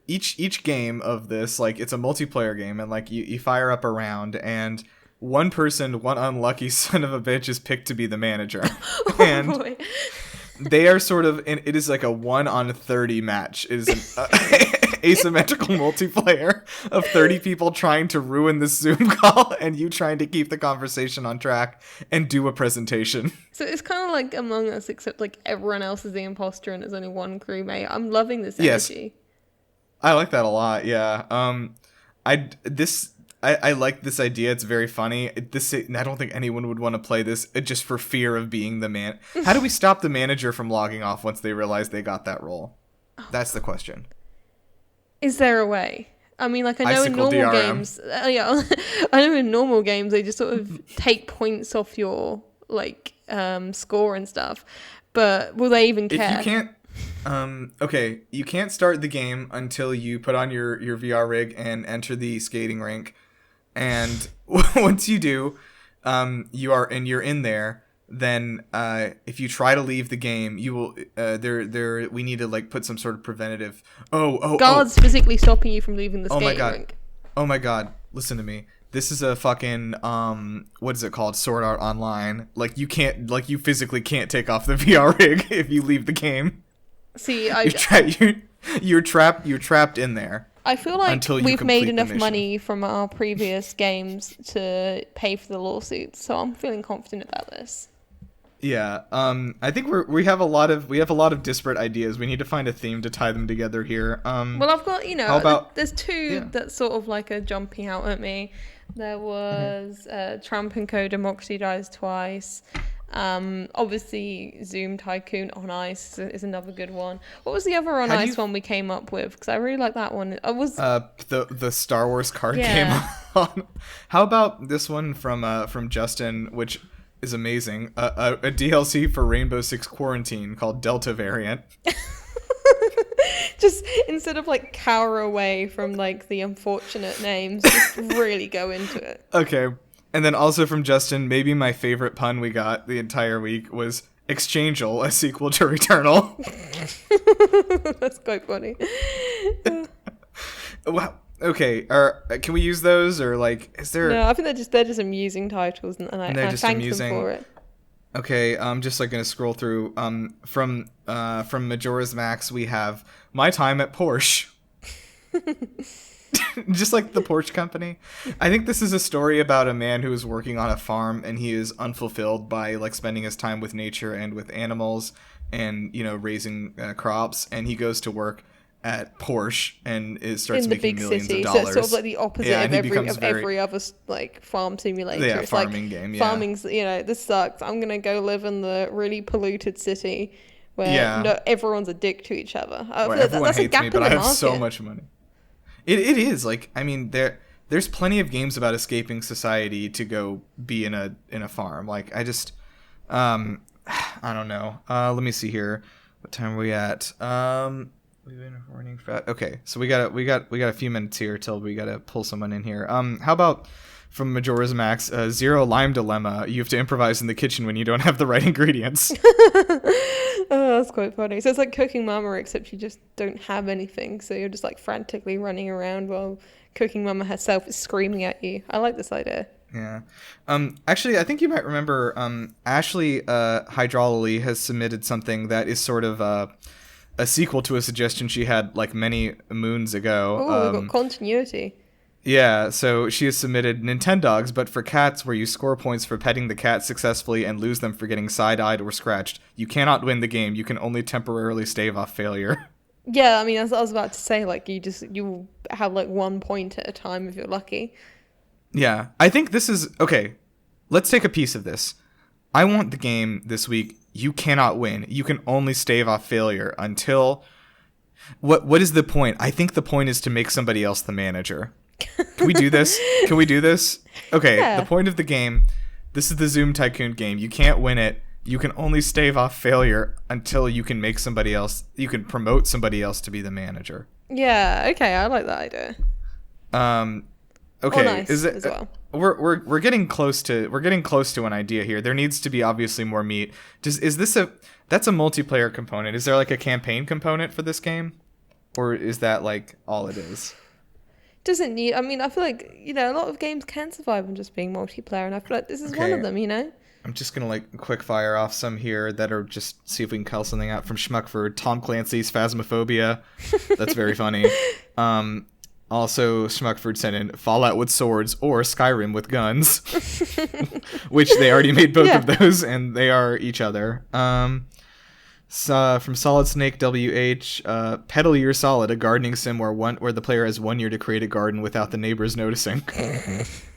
S1: Each game of this, like it's a multiplayer game, and like you fire up a round, and one unlucky son of a bitch is picked to be the manager, and boy. They are sort of, and it is like a 1-on-30 match. It is an asymmetrical multiplayer of 30 people trying to ruin this Zoom call and you trying to keep the conversation on track and do a presentation.
S2: So it's kind of like Among Us, except like everyone else is the imposter and there's only one crewmate. I'm loving this energy.
S1: Yes. I like that a lot, yeah. I like this idea. It's very funny. I don't think anyone would want to play this just for fear of being the man. How do we stop the manager from logging off once they realize they got that role? That's the question. Is
S2: there a way? I mean, like I know in normal games, I know in normal games they just sort of take points off your like score and stuff. But will they even care?
S1: If you can't, you can't start the game until you put on your VR rig and enter the skating rink. And once you do, you're in there. Then, if you try to leave the game, you will. We need to like put some sort of preventative. Guards
S2: physically stopping you from leaving the skating rink.
S1: Oh my god! Listen to me. This is a fucking what is it called? Sword Art Online. Like you physically can't take off the VR rig if you leave the game.
S2: See,
S1: you're trapped in there.
S2: I feel like we've made enough money from our previous games to pay for the lawsuits, so I'm feeling confident about this.
S1: Yeah, I think we have a lot of disparate ideas. We need to find a theme to tie them together here.
S2: Well, I've got there's two that sort of like are jumping out at me. There was Trump and Co. Democracy Dies Twice. Obviously, Zoom Tycoon on Ice is another good one. What was the other on Ice one we came up with? Because I really like that one. It was
S1: the Star Wars card game. How about this one from Justyn, which is amazing. A DLC for Rainbow Six Quarantine called Delta Variant.
S2: Just instead of like cower away from like the unfortunate names, just really go into it.
S1: Okay. And then also from Justyn, maybe my favorite pun we got the entire week was Exchangeal, a sequel to Returnal.
S2: That's quite funny.
S1: Wow. Okay. Can we use those, or like, is there?
S2: No, I think they're just amusing titles, and I thank them for it.
S1: Okay, I'm just like gonna scroll through. From MajorasMax, we have My Time at Porsche. Just like the Porsche company. I think this is a story about a man who is working on a farm, and he is unfulfilled by like spending his time with nature and with animals, and raising crops. And he goes to work at Porsche and starts making millions of dollars.
S2: So it's sort of like the opposite of every other like farm simulator.
S1: Yeah,
S2: it's
S1: farming
S2: like,
S1: game. Yeah.
S2: Farming's this sucks. I'm gonna go live in the really polluted city where everyone's a dick to each other.
S1: Everyone hates me, but I have so much money. It is like, I mean, there's plenty of games about escaping society to go be in a farm. Like, I just I don't know. Let me see here. What time are we at? We've been recording for, okay, so we got a few minutes here till we gotta pull someone in here. How about from MajorasMax, Zero Lime Dilemma? You have to improvise in the kitchen when you don't have the right ingredients.
S2: Oh, that's quite funny. So it's like Cooking Mama, except you just don't have anything, so you're just like frantically running around while Cooking Mama herself is screaming at you. I like this idea.
S1: Yeah. Actually, I think you might remember Ashley Hydrololeigh has submitted something that is sort of a sequel to a suggestion she had like many moons ago.
S2: Oh, we've got continuity.
S1: Yeah, so she has submitted Nintendogs, but for cats, where you score points for petting the cat successfully and lose them for getting side-eyed or scratched. You cannot win the game. You can only temporarily stave off failure.
S2: Yeah, I mean, as I was about to say, like, you have like 1 point at a time if you're lucky.
S1: Yeah, I think this is okay. Let's take a piece of this. I want the game this week. You cannot win. You can only stave off failure until. What is the point? I think the point is to make somebody else the manager. Can we do this? Okay, yeah. The point of the game, this is the Zoom Tycoon game. You can't win it. You can only stave off failure until you can make somebody else, you can promote somebody else to be the manager.
S2: Yeah, okay, I like that idea.
S1: Okay,
S2: nice
S1: is it
S2: as well.
S1: We're getting close to an idea here. There needs to be obviously more meat. That's a multiplayer component. Is there like a campaign component for this game? Or is that like all it is?
S2: Doesn't need. I mean, I feel like a lot of games can survive on just being multiplayer, and I feel like this is one of them.
S1: I'm just gonna like quick fire off some here that are just see if we can cull something out from Schmuckford. Tom Clancy's Phasmophobia. That's very funny. Also, Schmuckford sent in Fallout with swords or Skyrim with guns, which they already made both of those, and they are each other. From Solid Snake WH, Pedal Year Solid, a gardening sim where the player has 1 year to create a garden without the neighbors noticing.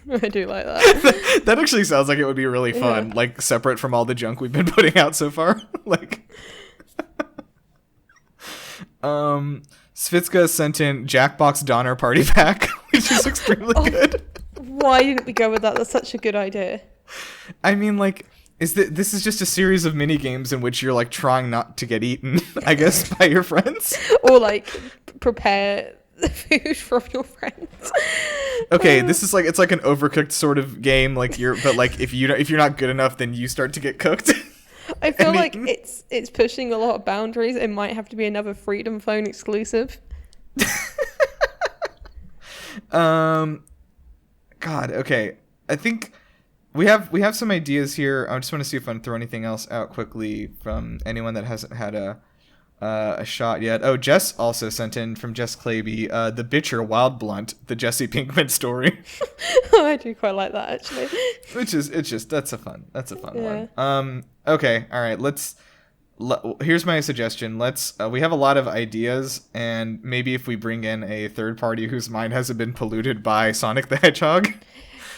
S2: I do like that.
S1: That actually sounds like it would be really fun, like separate from all the junk we've been putting out so far. Like, Svitska sent in Jackbox Donner Party Pack, which is extremely good.
S2: Why didn't we go with that? That's such a good idea.
S1: I mean, like, this is just a series of mini games in which you're like trying not to get eaten, I guess, by your friends,
S2: or like prepare the food from your friends.
S1: Okay, this is like, it's like an Overcooked sort of game. Like if you're not good enough, then you start to get cooked.
S2: I feel like it's pushing a lot of boundaries. It might have to be another Freedom Phone exclusive.
S1: God, okay. I think we have some ideas here. I just want to see if I can throw anything else out quickly from anyone that hasn't had a shot yet. Oh, Jess also sent in from JessClaybee, The Bitcher Wild Blunt, the Jesse Pinkman story.
S2: Oh, I do quite like that, actually.
S1: That's a fun one. Okay, all right, here's my suggestion. We have a lot of ideas, and maybe if we bring in a third party whose mind hasn't been polluted by Sonic the Hedgehog.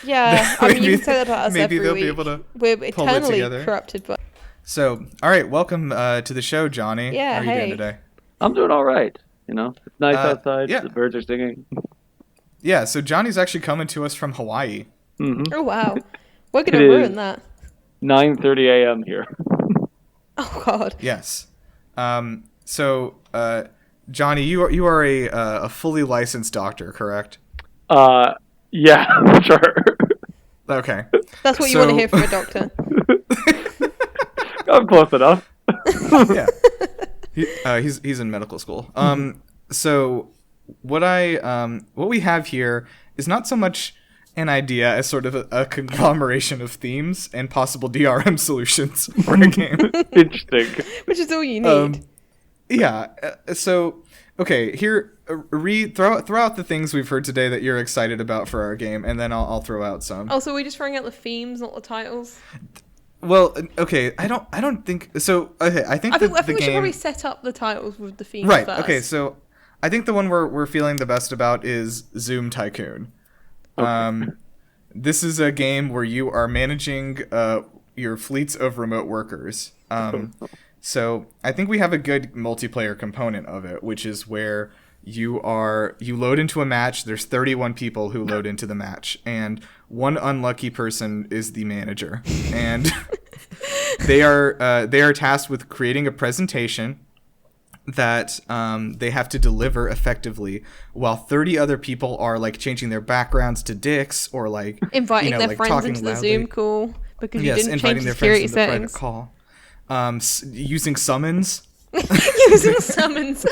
S2: Yeah, I mean, you can say that about us
S1: maybe
S2: every
S1: they'll
S2: week.
S1: be able to
S2: We're eternally corrupted by.
S1: So, all right, welcome to the show, Johnny.
S2: Yeah,
S1: how are you doing today?
S3: I'm doing all right. It's nice outside. Yeah. The birds are singing.
S1: Yeah, so Johnny's actually coming to us from Hawaii.
S3: Mm-hmm.
S2: Oh wow, we're gonna ruin that.
S3: 9:30 a.m. here.
S2: Oh God.
S1: Yes. So, Johnny, you are a fully licensed doctor, correct?
S3: Yeah, sure.
S1: Okay.
S2: That's what you want to hear from a doctor.
S3: I'm close enough.
S1: Yeah. He's in medical school. So what we have here is not so much an idea as sort of a conglomeration of themes and possible DRM solutions for a game.
S3: Interesting.
S2: Which is all you need.
S1: Yeah. So, okay, here, throw out the things we've heard today that you're excited about for our game, and then I'll throw out some.
S2: Oh, so we're just throwing out the themes, not the titles?
S1: Well, okay, I don't think so. Okay, I think we should
S2: probably set up the titles with the themes
S1: right.
S2: first.
S1: Okay, so I think the one we're feeling the best about is Zoom Tycoon. Okay. This is a game where you are managing your fleets of remote workers. So I think we have a good multiplayer component of it, which is where you load into a match. There's 31 people who load into the match, and one unlucky person is the manager, and they are tasked with creating a presentation that they have to deliver effectively, while 30 other people are like changing their backgrounds to dicks or like
S2: inviting their friends into the Zoom call because you didn't change the security settings.
S1: Call. Using summons.
S2: Using summons.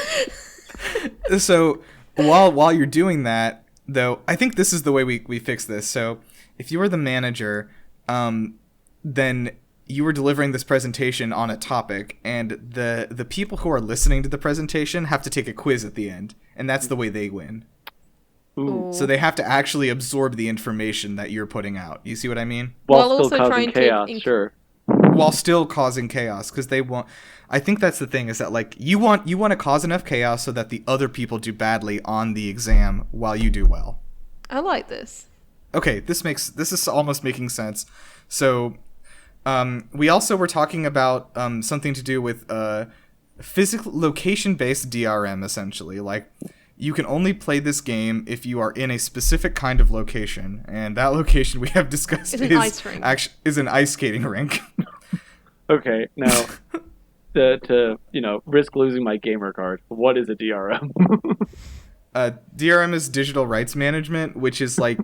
S1: So while you're doing that, though, I think this is the way we fix this. So if you were the manager, then you were delivering this presentation on a topic, and the people who are listening to the presentation have to take a quiz at the end, and that's the way they win.
S3: Ooh.
S1: So they have to actually absorb the information that you're putting out. You see what I mean?
S3: While still causing chaos, sure.
S1: While still causing chaos, because they want. I think that's the thing, is that like you want to cause enough chaos so that the other people do badly on the exam while you do well.
S2: I like this.
S1: Okay, this is almost making sense. So, we also were talking about something to do with physical location-based DRM, essentially. Like, you can only play this game if you are in a specific kind of location, and that location we have discussed is an ice skating rink.
S3: Okay, now to risk losing my gamer card, what is a DRM?
S1: DRM is digital rights management, which is like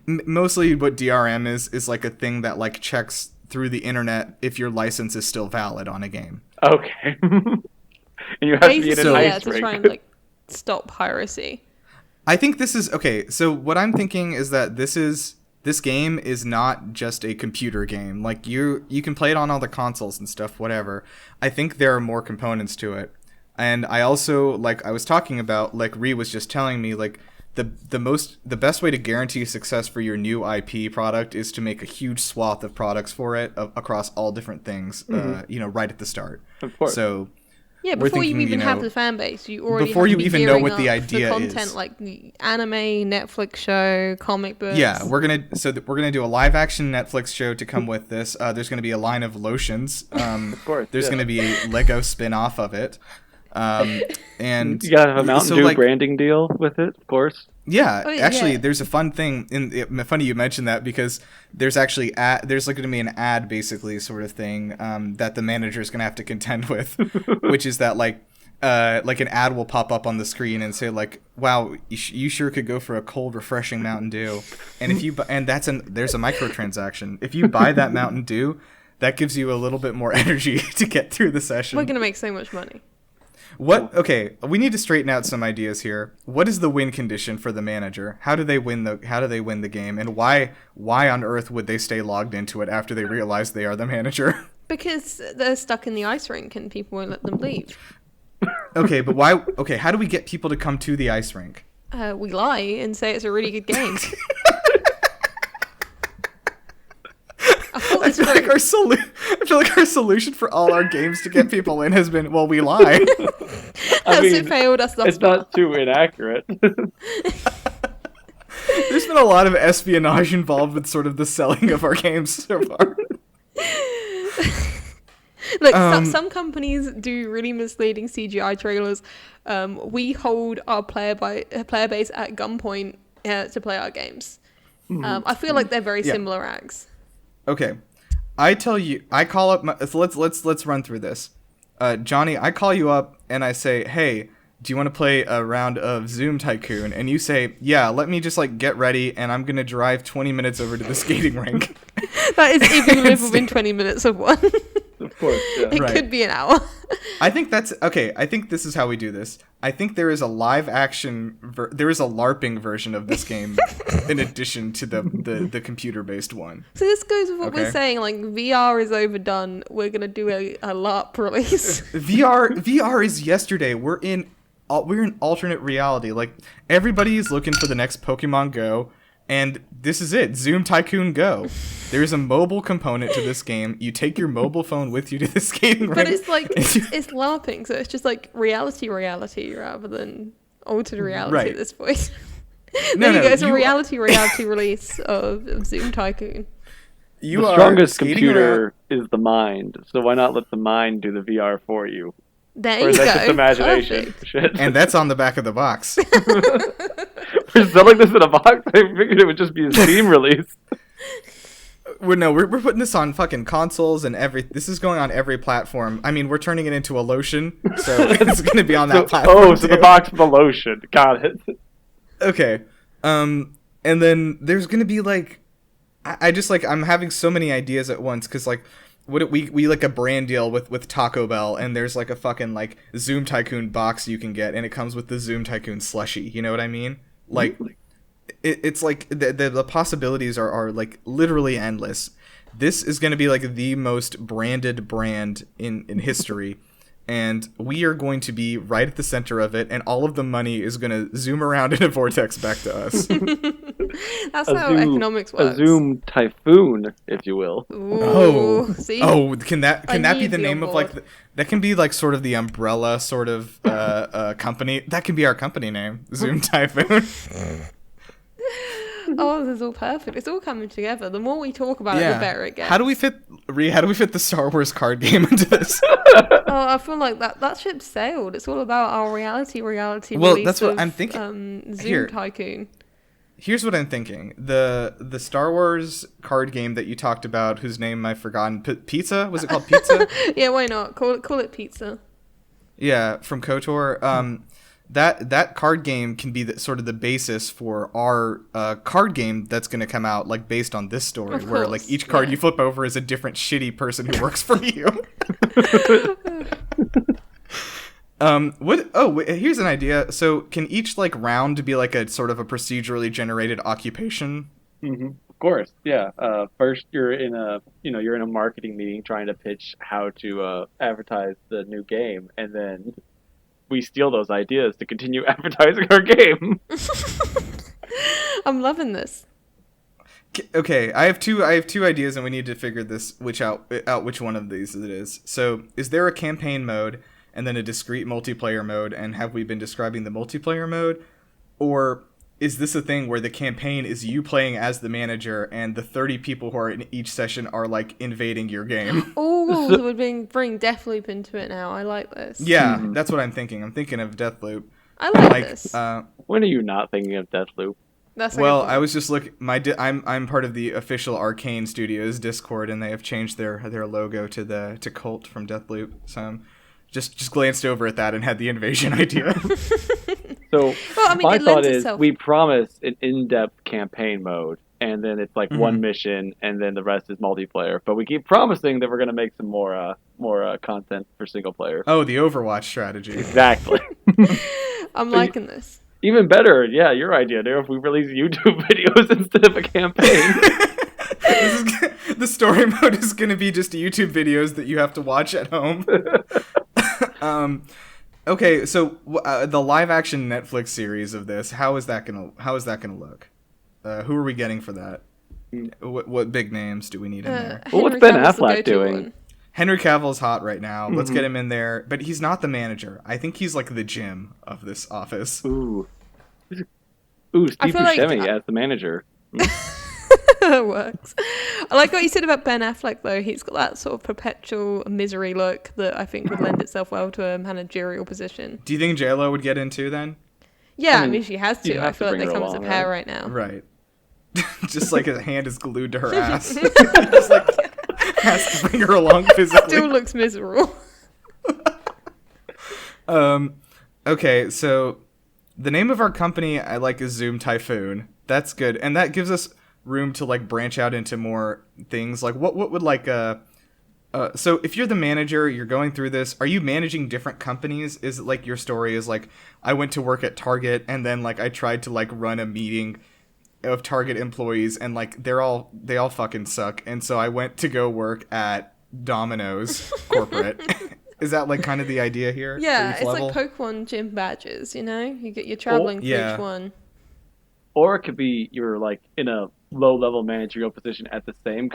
S1: mostly what DRM is like a thing that like checks through the internet if your license is still valid on a game.
S3: Okay. And you have to be in an ice rink.
S2: To try and like stop piracy.
S1: I think this is okay. So what I'm thinking is that this game is not just a computer game. Like you can play it on all the consoles and stuff, whatever. I think there are more components to it. And I also, like I was talking about, like Ree was just telling me, like the best way to guarantee success for your new IP product is to make a huge swath of products for it across all different things, right at the start.
S3: Of course.
S1: So
S2: yeah, before you even have the fan base, you already
S1: before you even know what the idea
S2: is. Content like the anime, Netflix show, comic books.
S1: Yeah, we're gonna do a live action Netflix show to come with this. There's gonna be a line of lotions.
S3: Of course.
S1: There's gonna be a Lego spin-off of it. And
S3: you gotta have a Mountain Dew branding deal with it, of course.
S1: Yeah, actually, there's a fun thing. Funny you mentioned that, because there's actually there's like going to be an ad, basically, sort of thing that the manager is going to have to contend with, which is that like an ad will pop up on the screen and say like, "Wow, you sure could go for a cold, refreshing Mountain Dew," and if you there's a microtransaction. If you buy that Mountain Dew, that gives you a little bit more energy to get through the session.
S2: We're going to make so much money.
S1: Okay, we need to straighten out some ideas here. What is the win condition for the manager? How do they win the game, and why on earth would they stay logged into it after they realize they are the manager?
S2: Because they're stuck in the ice rink and people won't let them leave.
S1: Okay, but why? Okay, how do we get people to come to the ice rink?
S2: We lie and say it's a really good game.
S1: I feel like our solution for all our games to get people in has been, well, we lie.
S2: It failed us thus
S3: it's
S2: far.
S3: Not too inaccurate.
S1: There's been a lot of espionage involved with sort of the selling of our games so far.
S2: Look, some companies do really misleading CGI trailers. We hold our player base at gunpoint to play our games. I feel like they're very similar acts.
S1: Okay, I tell you, I call up. So let's run through this. Johnny, I call you up and I say, hey, do you want to play a round of Zoom Tycoon? And you say, yeah, let me just like get ready and I'm going to drive 20 minutes over to the skating rink.
S2: That is if you live within 20 minutes of one.
S3: Of course, yeah.
S2: It could be an hour.
S1: I think that's, okay, I think this is how we do this. I think there is a live action, there is a LARPing version of this game in addition to the computer-based one.
S2: So this goes with what we're saying, like VR is overdone. We're going to do a LARP release.
S1: VR is yesterday. We're in alternate reality. Like, everybody is looking for the next Pokemon Go, and this is it. Zoom Tycoon Go. There's a mobile component to this game. You take your mobile phone with you to the skating rink.
S2: But it's like, it's LARPing, so it's just like reality rather than altered reality at this point. It's a reality release of Zoom Tycoon.
S3: The strongest computer is the mind, so why not let the mind do the VR for you?
S2: There you go.
S3: That's just imagination. Shit.
S1: And that's on the back of the box.
S3: We're selling this in a box? I figured it would just be a Steam release.
S1: We're putting this on fucking consoles and this is going on every platform. I mean, we're turning it into a lotion, so it's going to be on that platform.
S3: So the box of the lotion. Got it.
S1: Okay. And then there's going to be like, I'm having so many ideas at once, because like, we like a brand deal with Taco Bell, and there's like a fucking like Zoom Tycoon box you can get, and it comes with the Zoom Tycoon slushie. You know what I mean? Like, it's like the possibilities are like literally endless. This is going to be like the most branded brand in history, and we are going to be right at the center of it, and all of the money is going to zoom around in a vortex back to us.
S2: That's how economics works.
S3: A Zoom typhoon, if you will.
S2: Ooh, see?
S1: Can that be the name of like that can be like sort of the umbrella sort of company? That can be our company name, Zoom Typhoon.
S2: Oh, this is all perfect. It's all coming together. The more we talk about it, the better it gets.
S1: How do we fit the Star Wars card game into this?
S2: I feel like that ship sailed. It's all about our reality.
S1: Well, that's what I'm thinking.
S2: Zoom Tycoon.
S1: Here's what I'm thinking. The Star Wars card game that you talked about, whose name I've forgotten. Pizza? Was it called Pizza?
S2: Yeah, why not? Call it Pizza. Yeah,
S1: from KOTOR. That card game can be sort of the basis for our card game that's going to come out, like, based on this story, where like each card you flip over is a different shitty person who works for you. Here's an idea. So can each like round be like a sort of a procedurally generated occupation?
S3: Mm-hmm. Of course, yeah. First, you're in a marketing meeting trying to pitch how to advertise the new game, and then we steal those ideas to continue advertising our game.
S2: I'm loving this.
S1: Okay, I have two ideas, and we need to figure out which one of these it is. So, is there a campaign mode and then a discrete multiplayer mode, and have we been describing the multiplayer mode? Or is this a thing where the campaign is you playing as the manager and the 30 people who are in each session are like invading your game?
S2: Oh, we're bring Deathloop into it now. I like this.
S1: Yeah, that's what I'm thinking. I'm thinking of Deathloop.
S2: I like this.
S3: When are you not thinking of Deathloop?
S1: I was just looking. I'm part of the official Arcane Studios Discord, and they have changed their logo to Colt from Deathloop. So just glanced over at that and had the invasion idea.
S3: So my thought is we promise an in-depth campaign mode, and then it's like one mission, and then the rest is multiplayer. But we keep promising that we're going to make some more content for single player.
S1: Oh, the Overwatch strategy.
S3: Exactly.
S2: I'm liking this.
S3: Even better, yeah, your idea, Nirav, if we release YouTube videos instead of a campaign.
S1: The story mode is going to be just YouTube videos that you have to watch at home. Okay, so the live action Netflix series of this, how is that gonna look? Who are we getting for that? What big names do we need in there?
S3: Well, what's Ben Affleck doing?
S1: Henry Cavill's hot right now. Let's get him in there. But he's not the manager. I think he's like the Jim of this office.
S3: Ooh. Ooh, Steve Buscemi as the manager.
S2: It works. I like what you said about Ben Affleck, though. He's got that sort of perpetual misery look that I think would lend itself well to a managerial position.
S1: Do you think J-Lo would get into then?
S2: Yeah, I mean she has to. I feel like they come as a pair right now.
S1: Right. Just like his hand is glued to her ass. Just like has to bring her along physically.
S2: Still looks miserable.
S1: Okay, so the name of our company I like is Zoom Typhoon. That's good, and that gives us room to like branch out into more things. Like what would like so if you're the manager, you're going through this, are you managing different companies? Is it like your story is like I went to work at Target and then like I tried to like run a meeting of Target employees and like they all fucking suck, and so I went to go work at Domino's corporate. Is that like kind of the idea here?
S2: Yeah, it's level? Like Pokemon gym badges, you know? You're traveling through each one.
S3: Or it could be you're like in a low-level managerial position at the same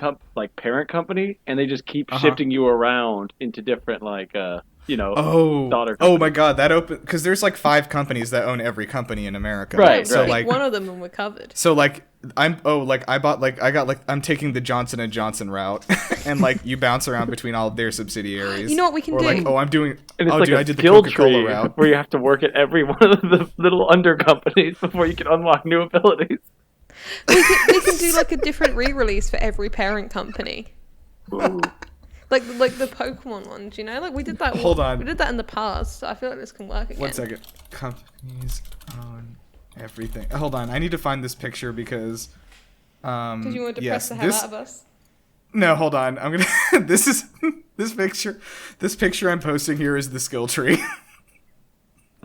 S3: parent company, and they just keep shifting you around into different daughter companies.
S1: Oh my god, that because there's like 5 companies that own every company in America.
S3: Right.
S2: So like one of them and we're covered.
S1: So like I'm taking the Johnson & Johnson route, and like you bounce around between all of their subsidiaries.
S2: You know what we can do?
S1: Like, I'm doing.
S3: And it's I did the Coca-Cola route, where you have to work at every one of the little under companies before you can unlock new abilities.
S2: We can do like a different re-release for every parent company.
S3: Ooh.
S2: Like the Pokemon ones, you know? Like we did that.
S1: Hold on.
S2: We did that in the past, so I feel like this can work again.
S1: 1 second. Companies own everything. Hold on. I need to find this picture because
S2: because you want to depress the hell out of us.
S1: No, hold on. I'm gonna. This picture. This picture I'm posting here is the skill tree.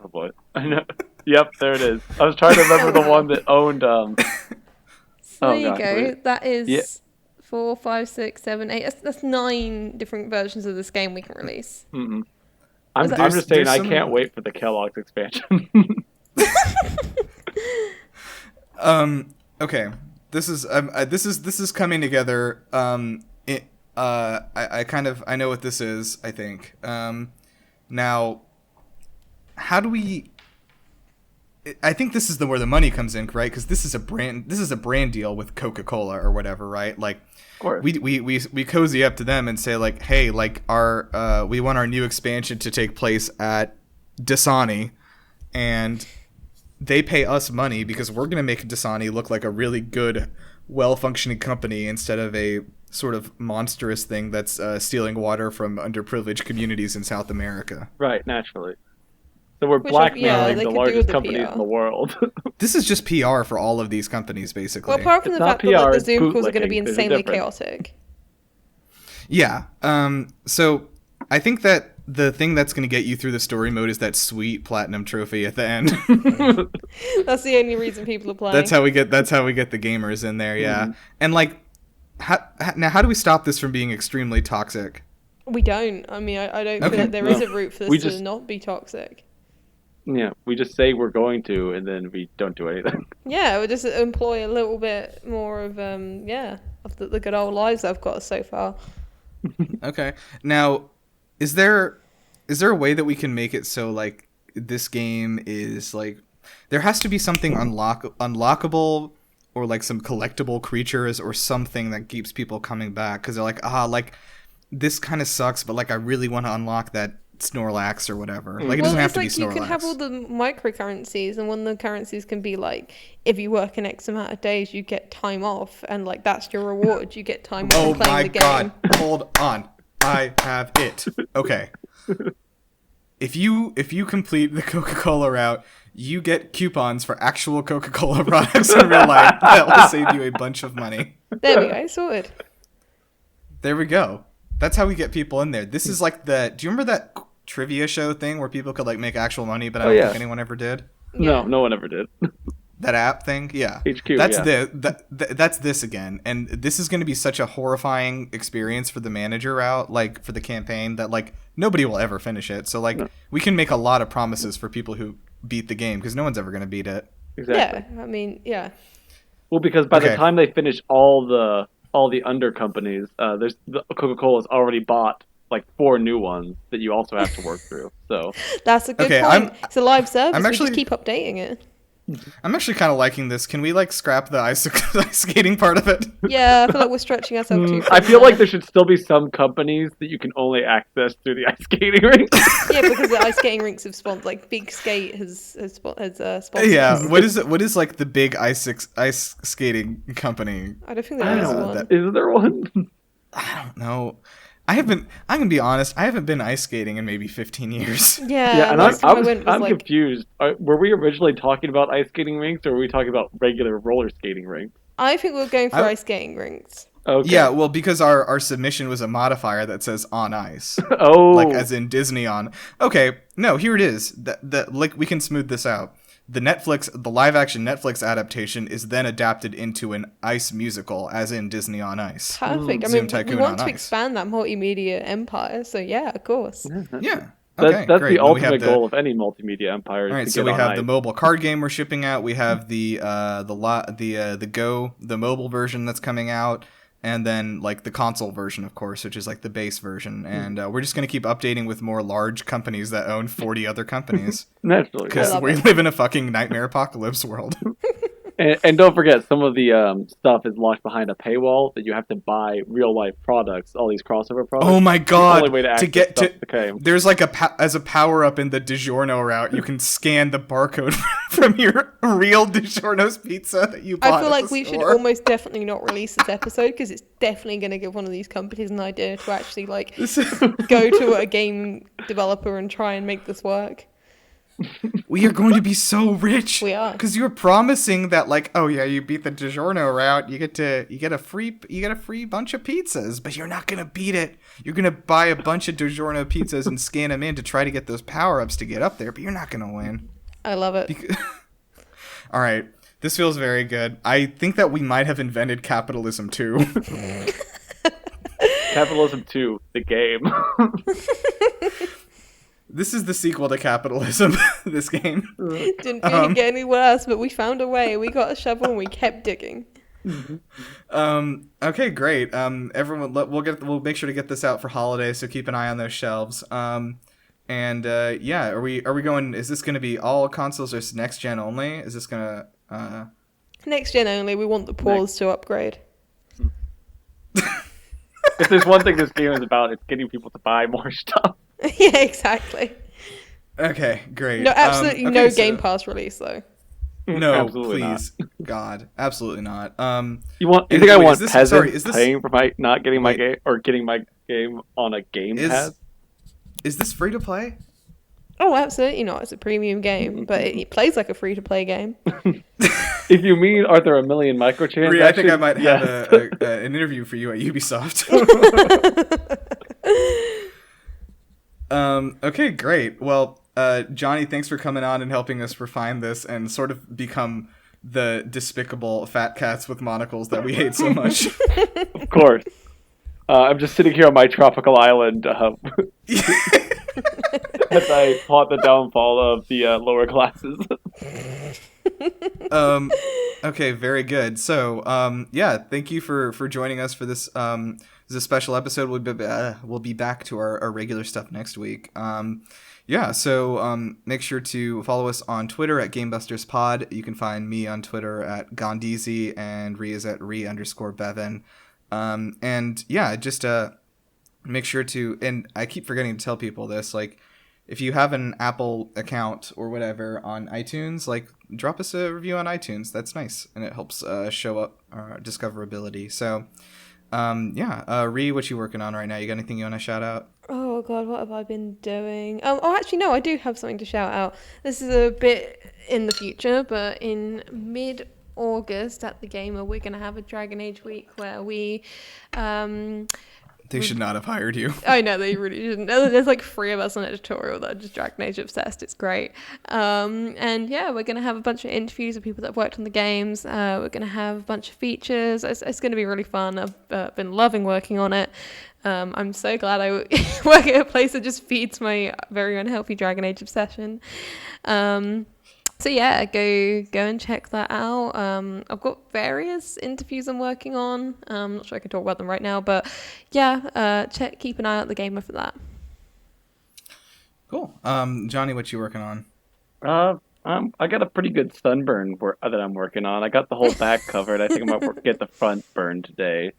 S3: Oh boy. I know. Yep, there it is. I was trying to remember the one that owned.
S2: So there you go. That is 4, 5, 6, 7, 8. That's 9 different versions of this game we can release.
S3: Mm-mm. I'm just saying I can't wait for the Kellogg's expansion.
S1: Okay. This is coming together. I know what this is, I think. Now, how do we? I think this is where the money comes in, right? Because this is a brand deal with Coca-Cola or whatever, right? Like,
S3: of course.
S1: we cozy up to them and say like, hey, like we want our new expansion to take place at Dasani, and they pay us money because we're gonna make Dasani look like a really good, well-functioning company instead of a sort of monstrous thing that's stealing water from underprivileged communities in South America.
S3: Right, naturally. So we're blackmailing the largest companies in the world.
S1: This is just PR for all of these companies, basically.
S2: Well, apart from the fact that like, the Zoom calls are going to be insanely chaotic.
S1: Yeah. So I think that the thing that's going to get you through the story mode is that sweet platinum trophy at the end.
S2: That's the only reason people are playing.
S1: That's how we get the gamers in there. Yeah. Mm-hmm. And like, how do we stop this from being extremely toxic?
S2: We don't. I mean, I don't feel like there is a route for this to not be toxic.
S3: Yeah, we just say we're going to, and then we don't do anything.
S2: Yeah, we just employ a little bit more of the good old lives I've got so far.
S1: Okay. Now, is there a way that we can make it so like this game is like there has to be something unlockable or like some collectible creatures or something that keeps people coming back because they're like like this kind of sucks, but like I really want to unlock that Snorlax or whatever. Like it doesn't have to be Snorlax. You can
S2: have all the microcurrencies, and one of the currencies can be like if you work an X amount of days, you get time off, and like that's your reward. You get time off playing the game. Oh my
S1: god! Hold on, I have it. Okay. If you complete the Coca-Cola route, you get coupons for actual Coca-Cola products in real life that will save you a bunch of money.
S2: There we go, sorted.
S1: There we go. That's how we get people in there. This is like do you remember that trivia show thing where people could like make actual money, but I don't think anyone ever did?
S3: No one ever did.
S1: That app thing? Yeah.
S3: HQ,
S1: that's that's this again. And this is going to be such a horrifying experience for the manager route, like for the campaign, that like nobody will ever finish it. So like we can make a lot of promises for people who beat the game because no one's ever going to beat it.
S3: Exactly.
S2: Yeah, I mean, yeah.
S3: Well, because by the time they finish all the under companies, Coca-Cola's already bought like 4 new ones that you also have to work through. So
S2: that's a good point. It's a live service. We just keep updating it.
S1: I'm actually kind of liking this. Can we like scrap the ice skating part of it?
S2: Yeah, I feel like we're stretching ourselves too far.
S3: I feel like there should still be some companies that you can only access through the ice skating rink.
S2: Yeah, because the ice skating rinks have sponsored. Like Big Skate has sponsored.
S1: Yeah, what is it? What is like the big ice skating company?
S2: I don't think there is one.
S3: Is there one?
S1: I don't know. I'm gonna be honest. I haven't been ice skating in maybe 15 years.
S2: Yeah,
S3: and I'm confused. Were we originally talking about ice skating rinks, or were we talking about regular roller skating rinks?
S2: I think we're going for ice skating rinks.
S3: Okay.
S1: Yeah, well, because our submission was a modifier that says on ice.
S3: Oh,
S1: like as in Disney on. Okay, no, here it is. Like we can smooth this out. The live action Netflix adaptation is then adapted into an ice musical, as in Disney on Ice.
S2: Perfect. I mean, we want to expand that multimedia empire, so yeah, of course.
S1: Yeah. Okay,
S3: that's
S1: great.
S3: the ultimate goal of any multimedia empire.
S1: All right, so we have the mobile card game we're shipping out. We have the mobile version that's coming out. And then, like, the console version, of course, which is, like, the base version. And we're just going to keep updating with more large companies that own 40 other companies.
S3: Naturally.
S1: Because we live in a fucking nightmare apocalypse world.
S3: And don't forget, some of the stuff is locked behind a paywall that you have to buy real-life products, all these crossover products.
S1: Oh my god!
S3: The only way to get to
S1: there's like as a power-up in the DiGiorno route, you can scan the barcode from your real DiGiorno's pizza that you bought.
S2: I feel like we should almost definitely not release this episode, because it's definitely going to give one of these companies an idea to actually like go to a game developer and try and make this work.
S1: We are going to be so rich.
S2: We are,
S1: because you're promising that, like, oh yeah, you beat the DiGiorno route, you get a free bunch of pizzas, but you're not gonna beat it. You're gonna buy a bunch of DiGiorno pizzas and scan them in to try to get those power ups to get up there, but you're not gonna win.
S2: I love it.
S1: All right, this feels very good. I think that we might have invented capitalism too.
S3: Capitalism 2, the game.
S1: This is the sequel to capitalism, this game.
S2: Didn't really get any worse, but we found a way. We got a shovel and we kept digging.
S1: Okay, great. Everyone, we'll make sure to get this out for holidays, so keep an eye on those shelves. Yeah, are we going, is this going to be all consoles or next gen only? Is this going to...
S2: Next gen only. We want the pause to upgrade.
S3: If there's one thing this game is about, it's getting people to buy more stuff.
S2: Yeah, exactly.
S1: Okay, great.
S2: No, absolutely no Game Pass release though.
S1: No,
S3: absolutely
S1: please, not. God, absolutely not.
S3: You think I want peasants paying for my not getting my game or getting my game on a Game Pass?
S1: Is this free to play?
S2: Oh, absolutely not. It's a premium game, but it plays like a free to play game.
S3: If you mean, are there a million microtransactions?
S1: Rhea, I think I might have an interview for you at Ubisoft. Okay, great. Well, Johnny, thanks for coming on and helping us refine this and sort of become the despicable fat cats with monocles that we hate so much.
S3: Of course. I'm just sitting here on my tropical island as I plot the downfall of the lower classes.
S1: Okay, very good. So, yeah, thank you for joining us for this. This is a special episode. We'll be back to our regular stuff next week. Yeah, so make sure to follow us on Twitter at GamebustersPod. You can find me on Twitter at Gondeezy and Rhea is at Rhea_Bevan. And yeah, just make sure to, and I keep forgetting to tell people this, like, if you have an Apple account or whatever on iTunes, like, drop us a review on iTunes. That's nice, and it helps show up our discoverability. So, yeah, Rhea, what you working on right now? You got anything you want to shout out?
S2: Oh god, what have I been doing? Actually, no, I do have something to shout out. This is a bit in the future, but in mid-August at the Gamer, we're going to have a Dragon Age week where we...
S1: They should not have hired you.
S2: I know, they really shouldn't. There's like 3 of us on editorial that are just Dragon Age obsessed. It's great. And yeah, we're going to have a bunch of interviews with people that have worked on the games. We're going to have a bunch of features. It's going to be really fun. I've been loving working on it. I'm so glad I work at a place that just feeds my very unhealthy Dragon Age obsession. So yeah, go and check that out. I've got various interviews I'm working on. I'm not sure I can talk about them right now, but yeah, keep an eye out the Gamer for that.
S1: Cool. Johnny, what you working on?
S3: I got a pretty good sunburn that I'm working on. I got the whole back covered. I think I might get the front burned today.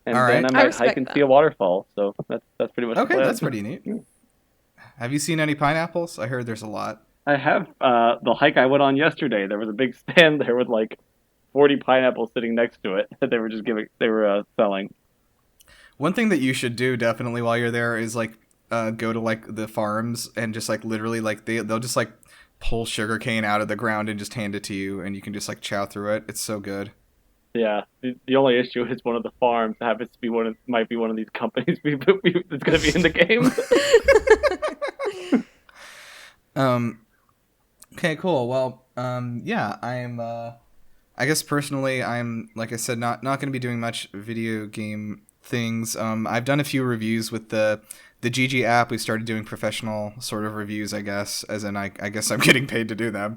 S3: And then I might hike and see a waterfall. So that's pretty much the plan.
S1: That's pretty neat. Have you seen any pineapples? I heard there's a lot.
S3: I have. The hike I went on yesterday, there was a big stand there with like 40 pineapples sitting next to it that they were selling.
S1: One thing that you should do definitely while you're there is like go to like the farms and just like literally like they'll just like pull sugarcane out of the ground and just hand it to you and you can just like chow through it. It's so good.
S3: Yeah, the only issue is one of the farms happens to be might be one of these companies that's going to be in the game.
S1: Okay, cool. Well, yeah, I'm. I guess personally, I'm like I said, not going to be doing much video game things. I've done a few reviews with the GG app. We started doing professional sort of reviews, I guess, as in I guess I'm getting paid to do them.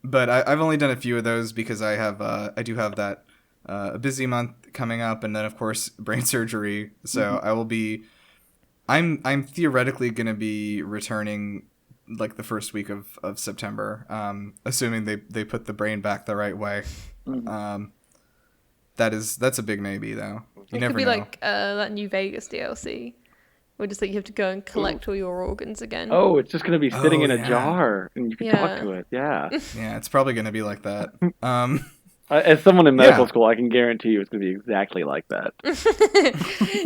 S1: But I've only done a few of those because I do have that a busy month coming up, and then of course brain surgery. So I will be. I'm theoretically going to be returning like the first week of September, assuming they put the brain back the right way. That's a big maybe though.
S2: It could be like that New Vegas DLC. Or just like you have to go and collect all your organs again.
S3: Oh, it's just going to be sitting in a jar, and you can talk to it. Yeah.
S1: Yeah, it's probably going to be like that.
S3: As someone in medical school, I can guarantee you it's going to be exactly like that.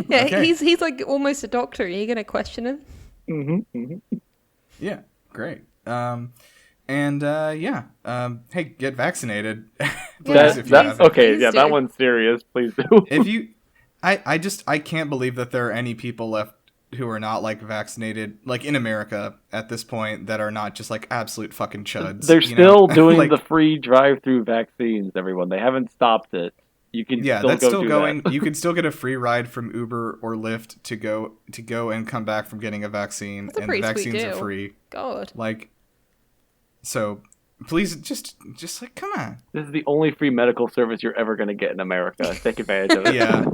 S2: Yeah, okay. He's like almost a doctor. Are you going to question him?
S1: Yeah, great. Hey, get vaccinated.
S3: Please, that one's serious. Please do.
S1: If you, I can't believe that there are any people left who are not like vaccinated, like in America at this point, that are not just like absolute fucking chuds.
S3: They're still doing like, the free drive-through vaccines. Everyone, they haven't stopped it. You can still going.
S1: You can still get a free ride from Uber or Lyft to go and come back from getting a vaccine, and the vaccines are free.
S2: God,
S1: like, so please just like come on.
S3: This is the only free medical service you're ever going to get in America. Take advantage of it.
S1: Yeah.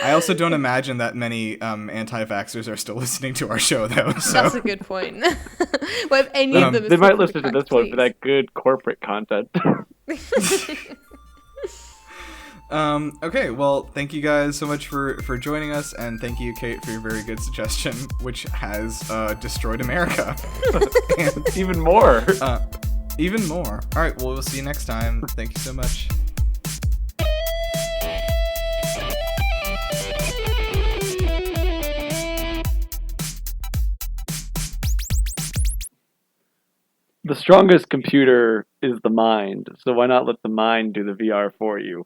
S1: I also don't imagine that many anti-vaxxers are still listening to our show though. So.
S2: That's a good point. Well, if any of them,
S3: they might listen to this one for that good corporate content.
S1: Okay, well, thank you guys so much for joining us, and thank you, Kate, for your very good suggestion, which has destroyed America.
S3: And even more.
S1: Even more. All right, well, we'll see you next time. Thank you so much.
S3: The strongest computer is the mind, so why not let the mind do the VR for you?